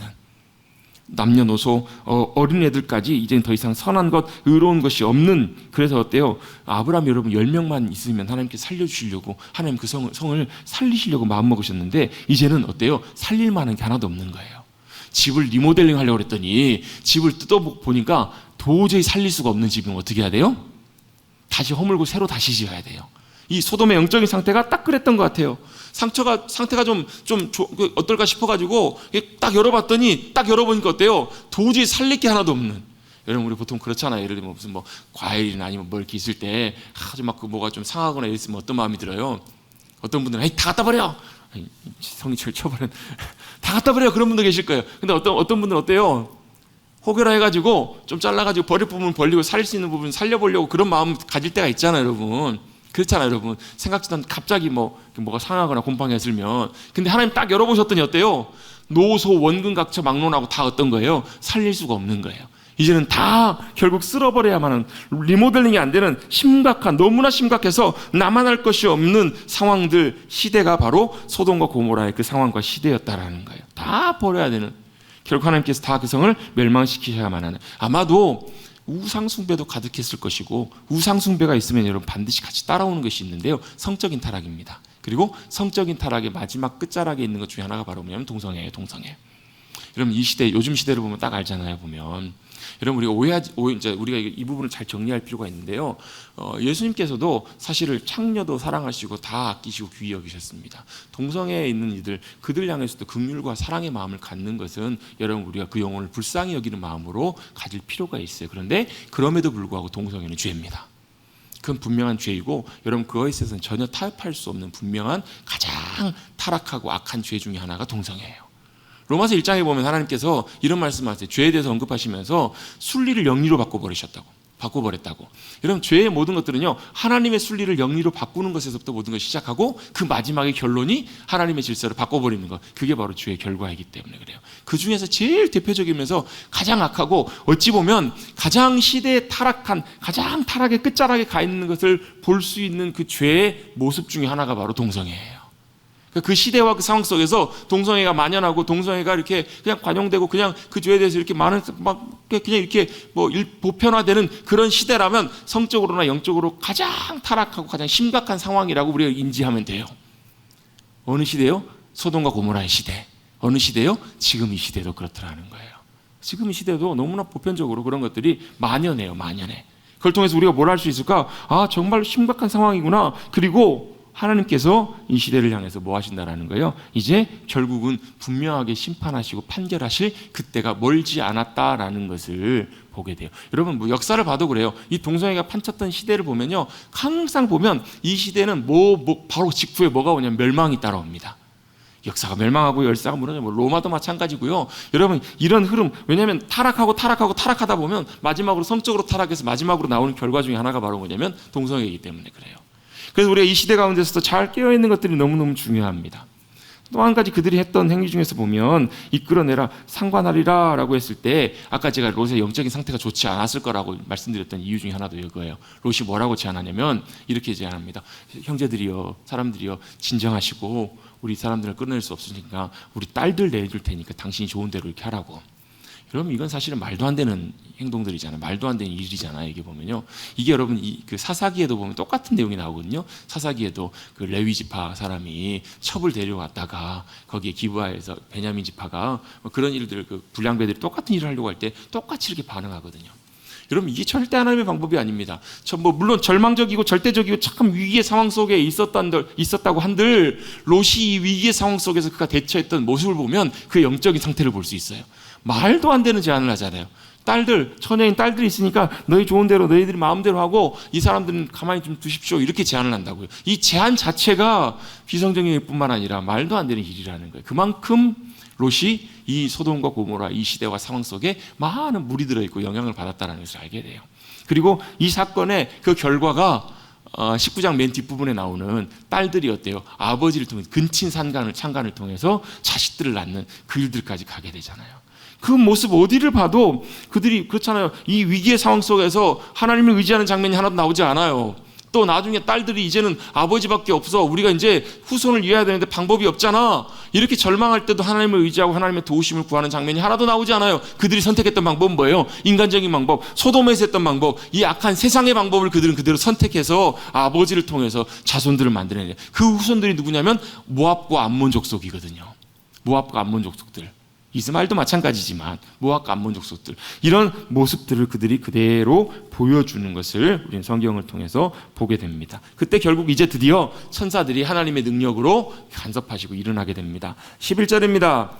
남녀노소 어린애들까지 이제는 더 이상 선한 것 의로운 것이 없는, 그래서 어때요? 아브라함 여러분 10명만 있으면 하나님께 살려주시려고 하나님 그 성을 살리시려고 마음먹으셨는데 이제는 어때요? 살릴 만한 게 하나도 없는 거예요. 집을 리모델링 하려고 했더니 집을 뜯어보니까 도저히 살릴 수가 없는 집이면 어떻게 해야 돼요? 다시 허물고 새로 다시 지어야 돼요. 이 소돔의 영적인 상태가 딱 그랬던 것 같아요. 상태가 좀 어떨까 싶어가지고 딱 열어봤더니, 딱 열어보니까 어때요? 도저히 살릴 게 하나도 없는. 여러분 우리 보통 그렇잖아요. 예를 들면 무슨 과일이나 아니면 이렇게 있을 때 아주 막 뭐가 좀 상하거나 이랬으면 어떤 마음이 들어요? 어떤 분들은 다 갖다 버려. 성이 쳐버려. 다 갖다 버려. 그런 분도 계실 거예요. 근데 어떤 분들은 어때요? 혹여라 해가지고 좀 잘라가지고 버릴 부분 벌리고 살릴 수 있는 부분 살려보려고 그런 마음 가질 때가 있잖아요, 여러분. 그렇잖아요, 여러분. 생각지도 않게 갑자기 뭐가 상하거나 곰팡이가. 근데 하나님 딱 열어보셨더니 어때요? 노소 원근 각처 막론하고 다 어떤 거예요? 살릴 수가 없는 거예요. 이제는 다 결국 쓸어버려야만 하는, 리모델링이 안 되는 심각한, 너무나 심각해서 나만 할 것이 없는 상황들, 시대가 바로 소돔과 고모라의 그 상황과 시대였다라는 거예요. 다 버려야 되는, 결국 하나님께서 다 그 성을 멸망시키셔야만 하는. 아마도 우상숭배도 가득했을 것이고, 우상숭배가 있으면 여러분 반드시 같이 따라오는 것이 있는데요, 성적인 타락입니다. 그리고 성적인 타락의 마지막 끝자락에 있는 것 중에 하나가 바로 뭐냐면 동성애예요. 동성애. 여러분 이 시대, 요즘 시대를 보면 딱 알잖아요. 보면 여러분 우리가 우리가 이 부분을 잘 정리할 필요가 있는데요, 예수님께서도 사실을 창녀도 사랑하시고 다 아끼시고 귀히 여기셨습니다. 동성애에 있는 이들, 그들 향해서도 긍휼과 사랑의 마음을 갖는 것은 여러분 우리가 그 영혼을 불쌍히 여기는 마음으로 가질 필요가 있어요. 그런데 그럼에도 불구하고 동성애는 죄입니다. 그건 분명한 죄이고, 여러분 그거에 있어서는 전혀 타협할 수 없는 분명한 가장 타락하고 악한 죄 중에 하나가 동성애예요. 로마서 1장에 보면 하나님께서 이런 말씀하세요. 죄에 대해서 언급하시면서 순리를 영리로 바꿔버렸다고. 여러분 죄의 모든 것들은요, 하나님의 순리를 영리로 바꾸는 것에서부터 모든 것이 시작하고 그 마지막의 결론이 하나님의 질서를 바꿔버리는 것, 그게 바로 죄의 결과이기 때문에 그래요. 그 중에서 제일 대표적이면서 가장 악하고 어찌 보면 가장 시대에 타락한, 가장 타락의 끝자락에 가 있는 것을 볼 수 있는 그 죄의 모습 중에 하나가 바로 동성애예요. 그 시대와 그 상황 속에서 동성애가 만연하고 동성애가 이렇게 그냥 관용되고 그냥 그 죄에 대해서 이렇게 그냥 이렇게 보편화되는 그런 시대라면 성적으로나 영적으로 가장 타락하고 가장 심각한 상황이라고 우리가 인지하면 돼요. 어느 시대요? 소돔과 고모라의 시대. 어느 시대요? 지금 이 시대도 그렇더라는 거예요. 지금 이 시대도 너무나 보편적으로 그런 것들이 만연해요. 만연해. 그걸 통해서 우리가 뭘 할 수 있을까? 아, 정말 심각한 상황이구나. 그리고 하나님께서 이 시대를 향해서 뭐 하신다라는 거예요? 이제 결국은 분명하게 심판하시고 판결하실 그때가 멀지 않았다라는 것을 보게 돼요. 여러분, 뭐 역사를 봐도 그래요. 이 동성애가 판쳤던 시대를 보면요, 항상 보면 이 시대는 바로 직후에 뭐가 오냐면 멸망이 따라옵니다. 역사가 멸망하고 열사가 무너지고 로마도 마찬가지고요. 여러분, 이런 흐름, 왜냐하면 타락하다 보면 마지막으로 성적으로 타락해서 마지막으로 나오는 결과 중에 하나가 바로 뭐냐면 동성애이기 때문에 그래요. 그래서 우리가 이 시대 가운데서도 잘 깨어있는 것들이 너무너무 중요합니다. 또 한 가지 그들이 했던 행위 중에서 보면 이끌어내라 상관하리라 라고 했을 때 아까 제가 롯의 영적인 상태가 좋지 않았을 거라고 말씀드렸던 이유 중에 하나도 이거예요. 롯이 뭐라고 제안하냐면 이렇게 제안합니다. 형제들이여, 사람들이여, 진정하시고 우리 사람들을 끊어낼 수 없으니까 우리 딸들 내줄 테니까 당신이 좋은 대로 이렇게 하라고. 그러면 이건 사실은 말도 안 되는 행동들이잖아요. 말도 안 되는 일이잖아요. 이게 보면요. 이게 여러분 그 사사기에도 보면 똑같은 내용이 나오거든요. 사사기에도 그 레위 지파 사람이 첩을 데려왔다가 거기에 기브아에서 베냐민 지파가 그런 일들, 그 불량배들이 똑같은 일을 하려고 할 때 똑같이 이렇게 반응하거든요. 여러분, 이게 절대 하나님의 방법이 아닙니다. 물론 절망적이고 절대적이고 참 위기의 상황 속에 있었다고 한들 롯이 이 위기의 상황 속에서 그가 대처했던 모습을 보면 그의 영적인 상태를 볼 수 있어요. 말도 안 되는 제안을 하잖아요. 처녀인 딸들이 있으니까 너희 좋은 대로 너희들이 마음대로 하고 이 사람들은 가만히 좀 두십시오. 이렇게 제안을 한다고요. 이 제안 자체가 비성적일 뿐만 아니라 말도 안 되는 일이라는 거예요. 그만큼 롯이 이 소돔과 고모라 이 시대와 상황 속에 많은 물이 들어있고 영향을 받았다는 것을 알게 돼요. 그리고 이 사건의 그 결과가 19장 맨 뒷부분에 나오는 딸들이 어때요? 아버지를 통해 근친 창간을 통해서 자식들을 낳는 그 일들까지 가게 되잖아요. 그 모습 어디를 봐도 그들이 그렇잖아요. 이 위기의 상황 속에서 하나님을 의지하는 장면이 하나도 나오지 않아요. 또 나중에 딸들이 이제는 아버지밖에 없어, 우리가 이제 후손을 이어야 되는데 방법이 없잖아, 이렇게 절망할 때도 하나님을 의지하고 하나님의 도우심을 구하는 장면이 하나도 나오지 않아요. 그들이 선택했던 방법은 뭐예요? 인간적인 방법, 소돔에서 했던 방법, 이 악한 세상의 방법을 그들은 그대로 선택해서 아버지를 통해서 자손들을 만들어내요. 그 후손들이 누구냐면 모압과 암몬 족속이거든요. 모압과 암몬 족속들, 이스마엘도 마찬가지지만 모압과 암몬 족속들, 이런 모습들을 그들이 그대로 보여주는 것을 우리는 성경을 통해서 보게 됩니다. 그때 결국 이제 드디어 천사들이 하나님의 능력으로 간섭하시고 일어나게 됩니다. 11절입니다.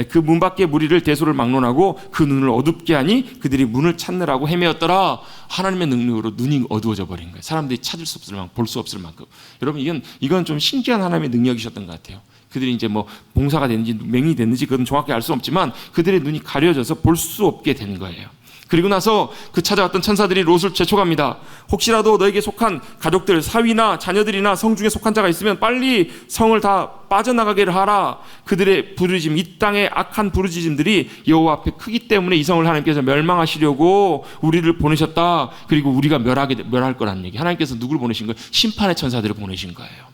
그 문 밖의 무리를 대소를 막론하고 그 눈을 어둡게 하니 그들이 문을 찾느라고 헤매었더라. 하나님의 능력으로 눈이 어두워져 버린 거예요. 사람들이 찾을 수 없을 만큼, 볼 수 없을 만큼. 여러분, 이건 좀 신기한 하나님의 능력이셨던 것 같아요. 그들이 이제 뭐 봉사가 됐는지 맹이 됐는지 그건 정확히 알 수 없지만 그들의 눈이 가려져서 볼 수 없게 된 거예요. 그리고 나서 그 찾아왔던 천사들이 롯을 재촉합니다. 혹시라도 너에게 속한 가족들, 사위나 자녀들이나 성 중에 속한 자가 있으면 빨리 성을 다 빠져나가게 하라. 그들의 부르짖음, 이 땅의 악한 부르짖음들이 여호와 앞에 크기 때문에 이 성을 하나님께서 멸망하시려고 우리를 보내셨다. 그리고 우리가 멸할 거라는 얘기. 하나님께서 누구를 보내신 거예요? 심판의 천사들을 보내신 거예요.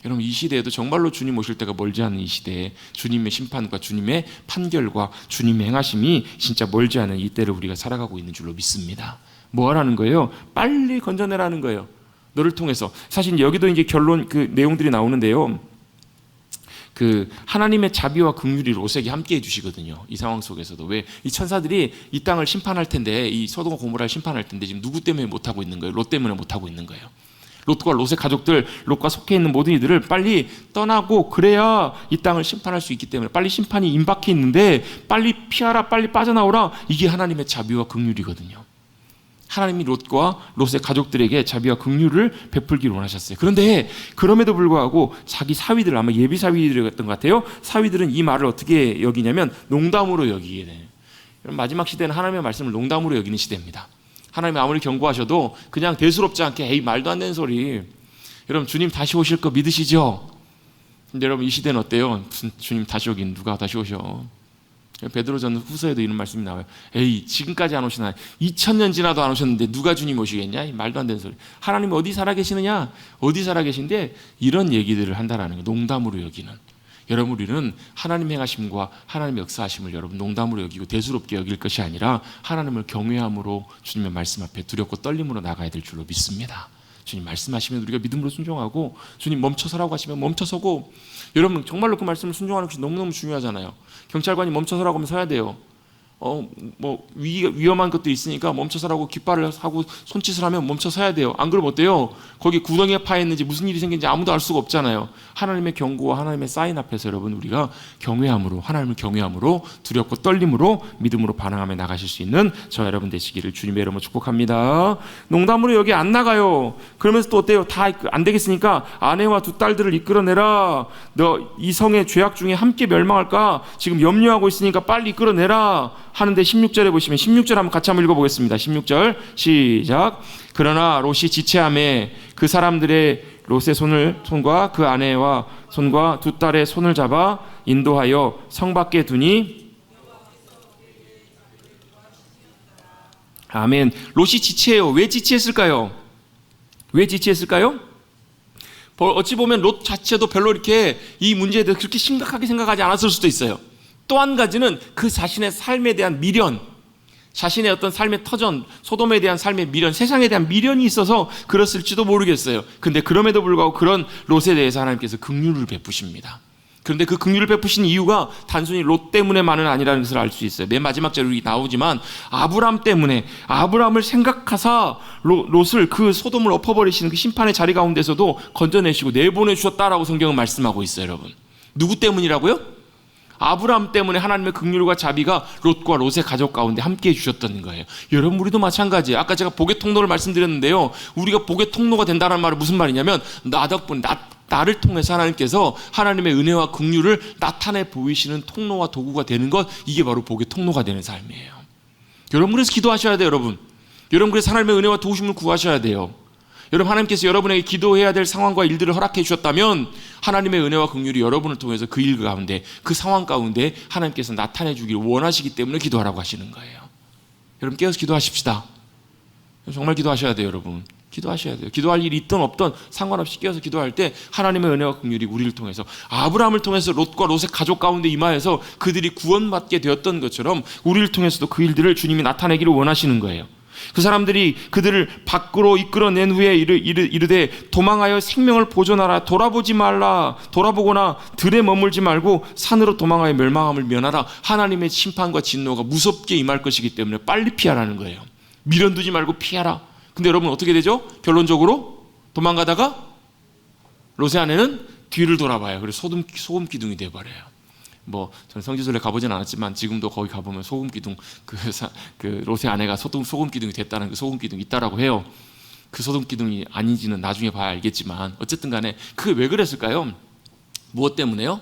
여러분, 이 시대에도 정말로 주님 오실 때가 멀지 않은 이 시대에 주님의 심판과 주님의 판결과 주님의 행하심이 진짜 멀지 않은 이 때를 우리가 살아가고 있는 줄로 믿습니다. 뭐 하라는 거예요? 빨리 건져내라는 거예요. 너를 통해서. 사실 여기도 이제 결론 그 내용들이 나오는데요. 그 하나님의 자비와 긍휼이 롯에게 함께 해주시거든요. 이 상황 속에서도. 왜? 이 천사들이 이 땅을 심판할 텐데, 이 소돔과 고모라를 심판할 텐데 지금 누구 때문에 못하고 있는 거예요? 롯 때문에 못하고 있는 거예요. 롯과 롯의 가족들, 롯과 속해 있는 모든 이들을 빨리 떠나고 그래야 이 땅을 심판할 수 있기 때문에 빨리 심판이 임박해 있는데 빨리 피하라, 빨리 빠져나오라. 이게 하나님의 자비와 긍휼이거든요. 하나님이 롯과 롯의 가족들에게 자비와 긍휼을 베풀기를 원하셨어요. 그런데 그럼에도 불구하고 자기 사위들, 아마 예비 사위들이었던 것 같아요. 사위들은 이 말을 어떻게 여기냐면 농담으로 여기게 돼요. 마지막 시대는 하나님의 말씀을 농담으로 여기는 시대입니다. 하나님이 아무리 경고하셔도 그냥 대수롭지 않게 에이 말도 안 되는 소리. 여러분, 주님 다시 오실 거 믿으시죠? 근데 여러분, 이 시대는 어때요? 무슨 주님 다시 오긴, 누가 다시 오셔? 베드로전 후서에도 이런 말씀이 나와요. 에이, 지금까지 안 오시나? 2000년 지나도 안 오셨는데 누가 주님 오시겠냐? 말도 안 되는 소리. 하나님 어디 살아계시느냐? 어디 살아계신데? 이런 얘기들을 한다라는 거예요. 농담으로 여기는. 여러분, 우리는 하나님 행하심과 하나님의 역사하심을 여러분 농담으로 여기고 대수롭게 여길 것이 아니라 하나님을 경외함으로 주님의 말씀 앞에 두렵고 떨림으로 나가야 될 줄로 믿습니다. 주님 말씀하시면 우리가 믿음으로 순종하고, 주님 멈춰서라고 하시면 멈춰서고. 여러분, 정말로 그 말씀을 순종하는 것이 너무너무 중요하잖아요. 경찰관이 멈춰서라고 하면 서야 돼요. 위험한 것도 있으니까 멈춰서라고 깃발을 하고 손짓을 하면 멈춰서야 돼요. 안 그러면 어때요? 거기 구덩이에 파였는지 무슨 일이 생긴지 아무도 알 수가 없잖아요. 하나님의 경고와 하나님의 사인 앞에서 여러분 우리가 경외함으로, 하나님을 경외함으로, 두렵고 떨림으로, 믿음으로 반응하며 나가실 수 있는 저 여러분 되시기를 주님의 이름으로 축복합니다. 농담으로 여기 안 나가요. 그러면서 또 어때요? 다 안 되겠으니까 아내와 두 딸들을 이끌어내라. 너 이 성의 죄악 중에 함께 멸망할까? 지금 염려하고 있으니까 빨리 이끌어내라 하는데 16절에 보시면 16절 한번 같이 한번 읽어보겠습니다. 16절 시작. 그러나 롯이 지체함에 그 사람들의 롯의 손과 그 아내와 손과 두 딸의 손을 잡아 인도하여 성 밖에 두니 아멘. 롯이 지체해요. 왜 지체했을까요? 왜 지체했을까요? 어찌 보면 롯 자체도 별로 이렇게 이 문제에 대해서 그렇게 심각하게 생각하지 않았을 수도 있어요. 또 한 가지는 그 자신의 삶에 대한 미련, 자신의 어떤 삶의 터전, 소돔에 대한 삶의 미련, 세상에 대한 미련이 있어서 그랬을지도 모르겠어요. 근데 그럼에도 불구하고 그런 롯에 대해서 하나님께서 긍휼을 베푸십니다. 그런데 그 긍휼을 베푸신 이유가 단순히 롯 때문에만은 아니라는 것을 알 수 있어요. 맨 마지막 절이 나오지만 아브람 때문에, 아브람을 생각하사 롯을 그 소돔을 엎어버리시는 그 심판의 자리 가운데서도 건져내시고 내보내주셨다라고 성경은 말씀하고 있어요. 여러분, 누구 때문이라고요? 아브람 때문에 하나님의 긍휼과 자비가 롯과 롯의 가족 가운데 함께해 주셨던 거예요. 여러분, 우리도 마찬가지예요. 아까 제가 복의 통로를 말씀드렸는데요, 우리가 복의 통로가 된다는 말은 무슨 말이냐면 나 덕분에 나를 통해서 하나님께서 하나님의 은혜와 긍휼을 나타내 보이시는 통로와 도구가 되는 것, 이게 바로 복의 통로가 되는 삶이에요. 여러분, 그래서 기도하셔야 돼요. 여러분 그래서 하나님의 은혜와 도우심을 구하셔야 돼요. 여러분, 하나님께서 여러분에게 기도해야 될 상황과 일들을 허락해 주셨다면 하나님의 은혜와 긍휼이 여러분을 통해서 그 일 가운데, 그 상황 가운데 하나님께서 나타내 주기를 원하시기 때문에 기도하라고 하시는 거예요. 여러분, 깨어서 기도하십시다. 정말 기도하셔야 돼요. 여러분, 기도하셔야 돼요. 기도할 일이 있든 없든 상관없이 깨어서 기도할 때 하나님의 은혜와 긍휼이 우리를 통해서, 아브라함을 통해서 롯과 롯의 가족 가운데 임하여서 그들이 구원받게 되었던 것처럼 우리를 통해서도 그 일들을 주님이 나타내기를 원하시는 거예요. 그 사람들이 그들을 밖으로 이끌어낸 후에 이르되 도망하여 생명을 보존하라. 돌아보지 말라. 돌아보거나 들에 머물지 말고 산으로 도망하여 멸망함을 면하라. 하나님의 심판과 진노가 무섭게 임할 것이기 때문에 빨리 피하라는 거예요. 미련 두지 말고 피하라. 근데 여러분, 어떻게 되죠? 결론적으로 도망가다가 롯의 아내는 뒤를 돌아봐요. 그래서 소금 기둥이 되어버려요. 저는 성지순례 가보진 않았지만 지금도 거기 가보면 소금 기둥, 그 롯의 아내가 소금 기둥이 됐다는 그 소금 기둥이 있다라고 해요. 그 소금 기둥이 아닌지는 나중에 봐야 알겠지만 어쨌든 간에 그게 왜 그랬을까요? 무엇 때문에요?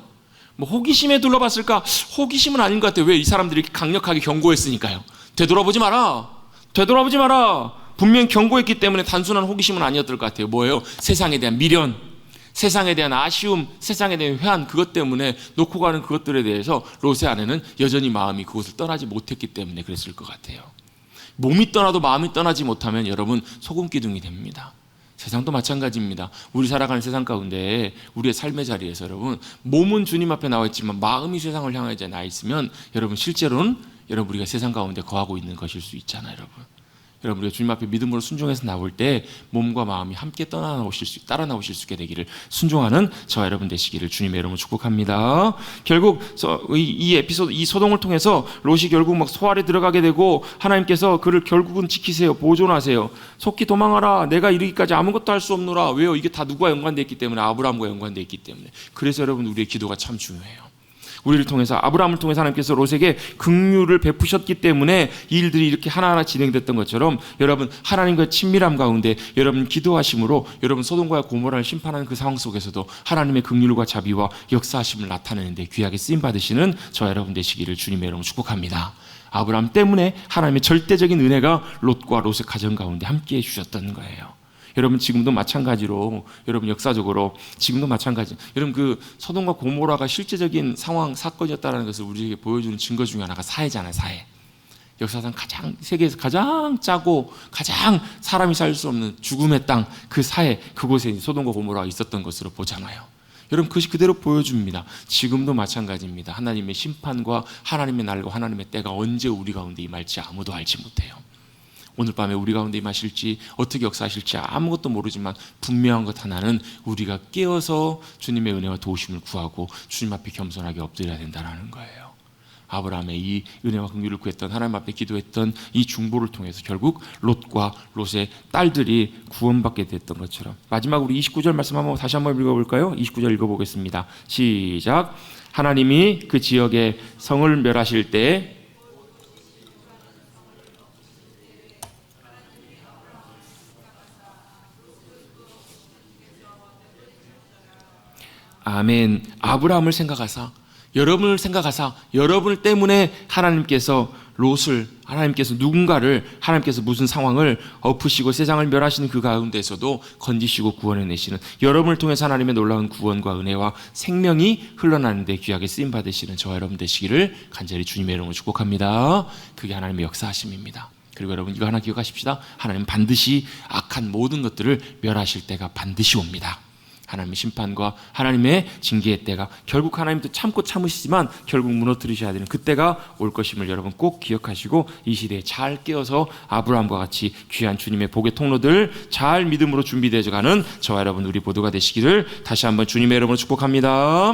호기심에 둘러봤을까? 호기심은 아닌 것 같아요. 왜? 이 사람들이 강력하게 경고했으니까요. 되돌아보지 마라. 분명히 경고했기 때문에 단순한 호기심은 아니었을 것 같아요. 뭐예요? 세상에 대한 미련, 세상에 대한 아쉬움, 세상에 대한 회한, 그것 때문에 놓고 가는 그것들에 대해서 롯의 아내는 여전히 마음이 그곳을 떠나지 못했기 때문에 그랬을 것 같아요. 몸이 떠나도 마음이 떠나지 못하면 여러분, 소금 기둥이 됩니다. 세상도 마찬가지입니다. 우리 살아가는 세상 가운데 우리의 삶의 자리에서 여러분, 몸은 주님 앞에 나와 있지만 마음이 세상을 향해 나 있으면 여러분, 실제로는 여러분, 우리가 세상 가운데 거하고 있는 것일 수 있잖아요. 여러분, 우리가 주님 앞에 믿음으로 순종해서 나올 때 몸과 마음이 함께 따라 나오실 수 있게 되기를 순종하는 저와 여러분 되시기를 주님의 이름으로 축복합니다. 결국 이 에피소드, 이 소동을 통해서 롯이 결국 소알에 들어가게 되고 하나님께서 그를 결국은 지키세요, 보존하세요. 속히 도망하라. 내가 이르기까지 아무것도 할 수 없노라. 왜요? 이게 다 누구와 연관되어 있기 때문에, 아브라함과 연관되어 있기 때문에. 그래서 여러분, 우리의 기도가 참 중요해요. 우리를 통해서, 아브라함을 통해서 하나님께서 롯에게 긍휼을 베푸셨기 때문에 이 일들이 이렇게 하나하나 진행됐던 것처럼 여러분, 하나님과의 친밀함 가운데 여러분 기도하심으로 여러분 소돔과 고모라를 심판하는 그 상황 속에서도 하나님의 긍휼과 자비와 역사하심을 나타내는데 귀하게 쓰임받으시는 저와 여러분 되시기를 주님의 이름으로 축복합니다. 아브라함 때문에 하나님의 절대적인 은혜가 롯과 롯의 가정 가운데 함께해 주셨던 거예요. 여러분, 지금도 마찬가지로, 여러분 역사적으로 지금도 마찬가지. 여러분, 그 소돔과 고모라가 실제적인 상황, 사건이었다는 것을 우리에게 보여주는 증거 중에 하나가 사해잖아요. 사해. 역사상 세계에서 가장 짜고 가장 사람이 살 수 없는 죽음의 땅, 그 사해, 그곳에 소돔과 고모라가 있었던 것으로 보잖아요. 여러분, 그것이 그대로 보여줍니다. 지금도 마찬가지입니다. 하나님의 심판과 하나님의 날과 하나님의 때가 언제 우리 가운데 임할지 아무도 알지 못해요. 오늘 밤에 우리 가운데 임하실지, 어떻게 역사하실지 아무것도 모르지만 분명한 것 하나는 우리가 깨어서 주님의 은혜와 도우심을 구하고 주님 앞에 겸손하게 엎드려야 된다는 거예요. 아브라함의 이 은혜와 긍휼을 구했던 하나님 앞에 기도했던 이 중보를 통해서 결국 롯과 롯의 딸들이 구원받게 됐던 것처럼 마지막으로 29절 말씀 다시 한번 읽어볼까요? 29절 읽어보겠습니다. 시작. 하나님이 그 지역의 성을 멸하실 때 아멘. 아브라함을 생각하사 여러분을 생각하사 여러분 때문에 하나님께서 누군가를 하나님께서 무슨 상황을 엎으시고 세상을 멸하시는 그 가운데서도 건지시고 구원해내시는 여러분을 통해서 하나님의 놀라운 구원과 은혜와 생명이 흘러나는 데 귀하게 쓰임받으시는 저와 여러분 되시기를 간절히 주님의 이름으로 축복합니다. 그게 하나님의 역사하심입니다. 그리고 여러분 이거 하나 기억하십시다. 하나님은 반드시 악한 모든 것들을 멸하실 때가 반드시 옵니다. 하나님의 심판과 하나님의 징계의 때가 결국 하나님도 참고 참으시지만 결국 무너뜨리셔야 되는 그때가 올 것임을 여러분 꼭 기억하시고 이 시대에 잘 깨어서 아브라함과 같이 귀한 주님의 복의 통로들 잘 믿음으로 준비되어가는 저와 여러분 우리 모두가 되시기를 다시 한번 주님의 이름으로 축복합니다.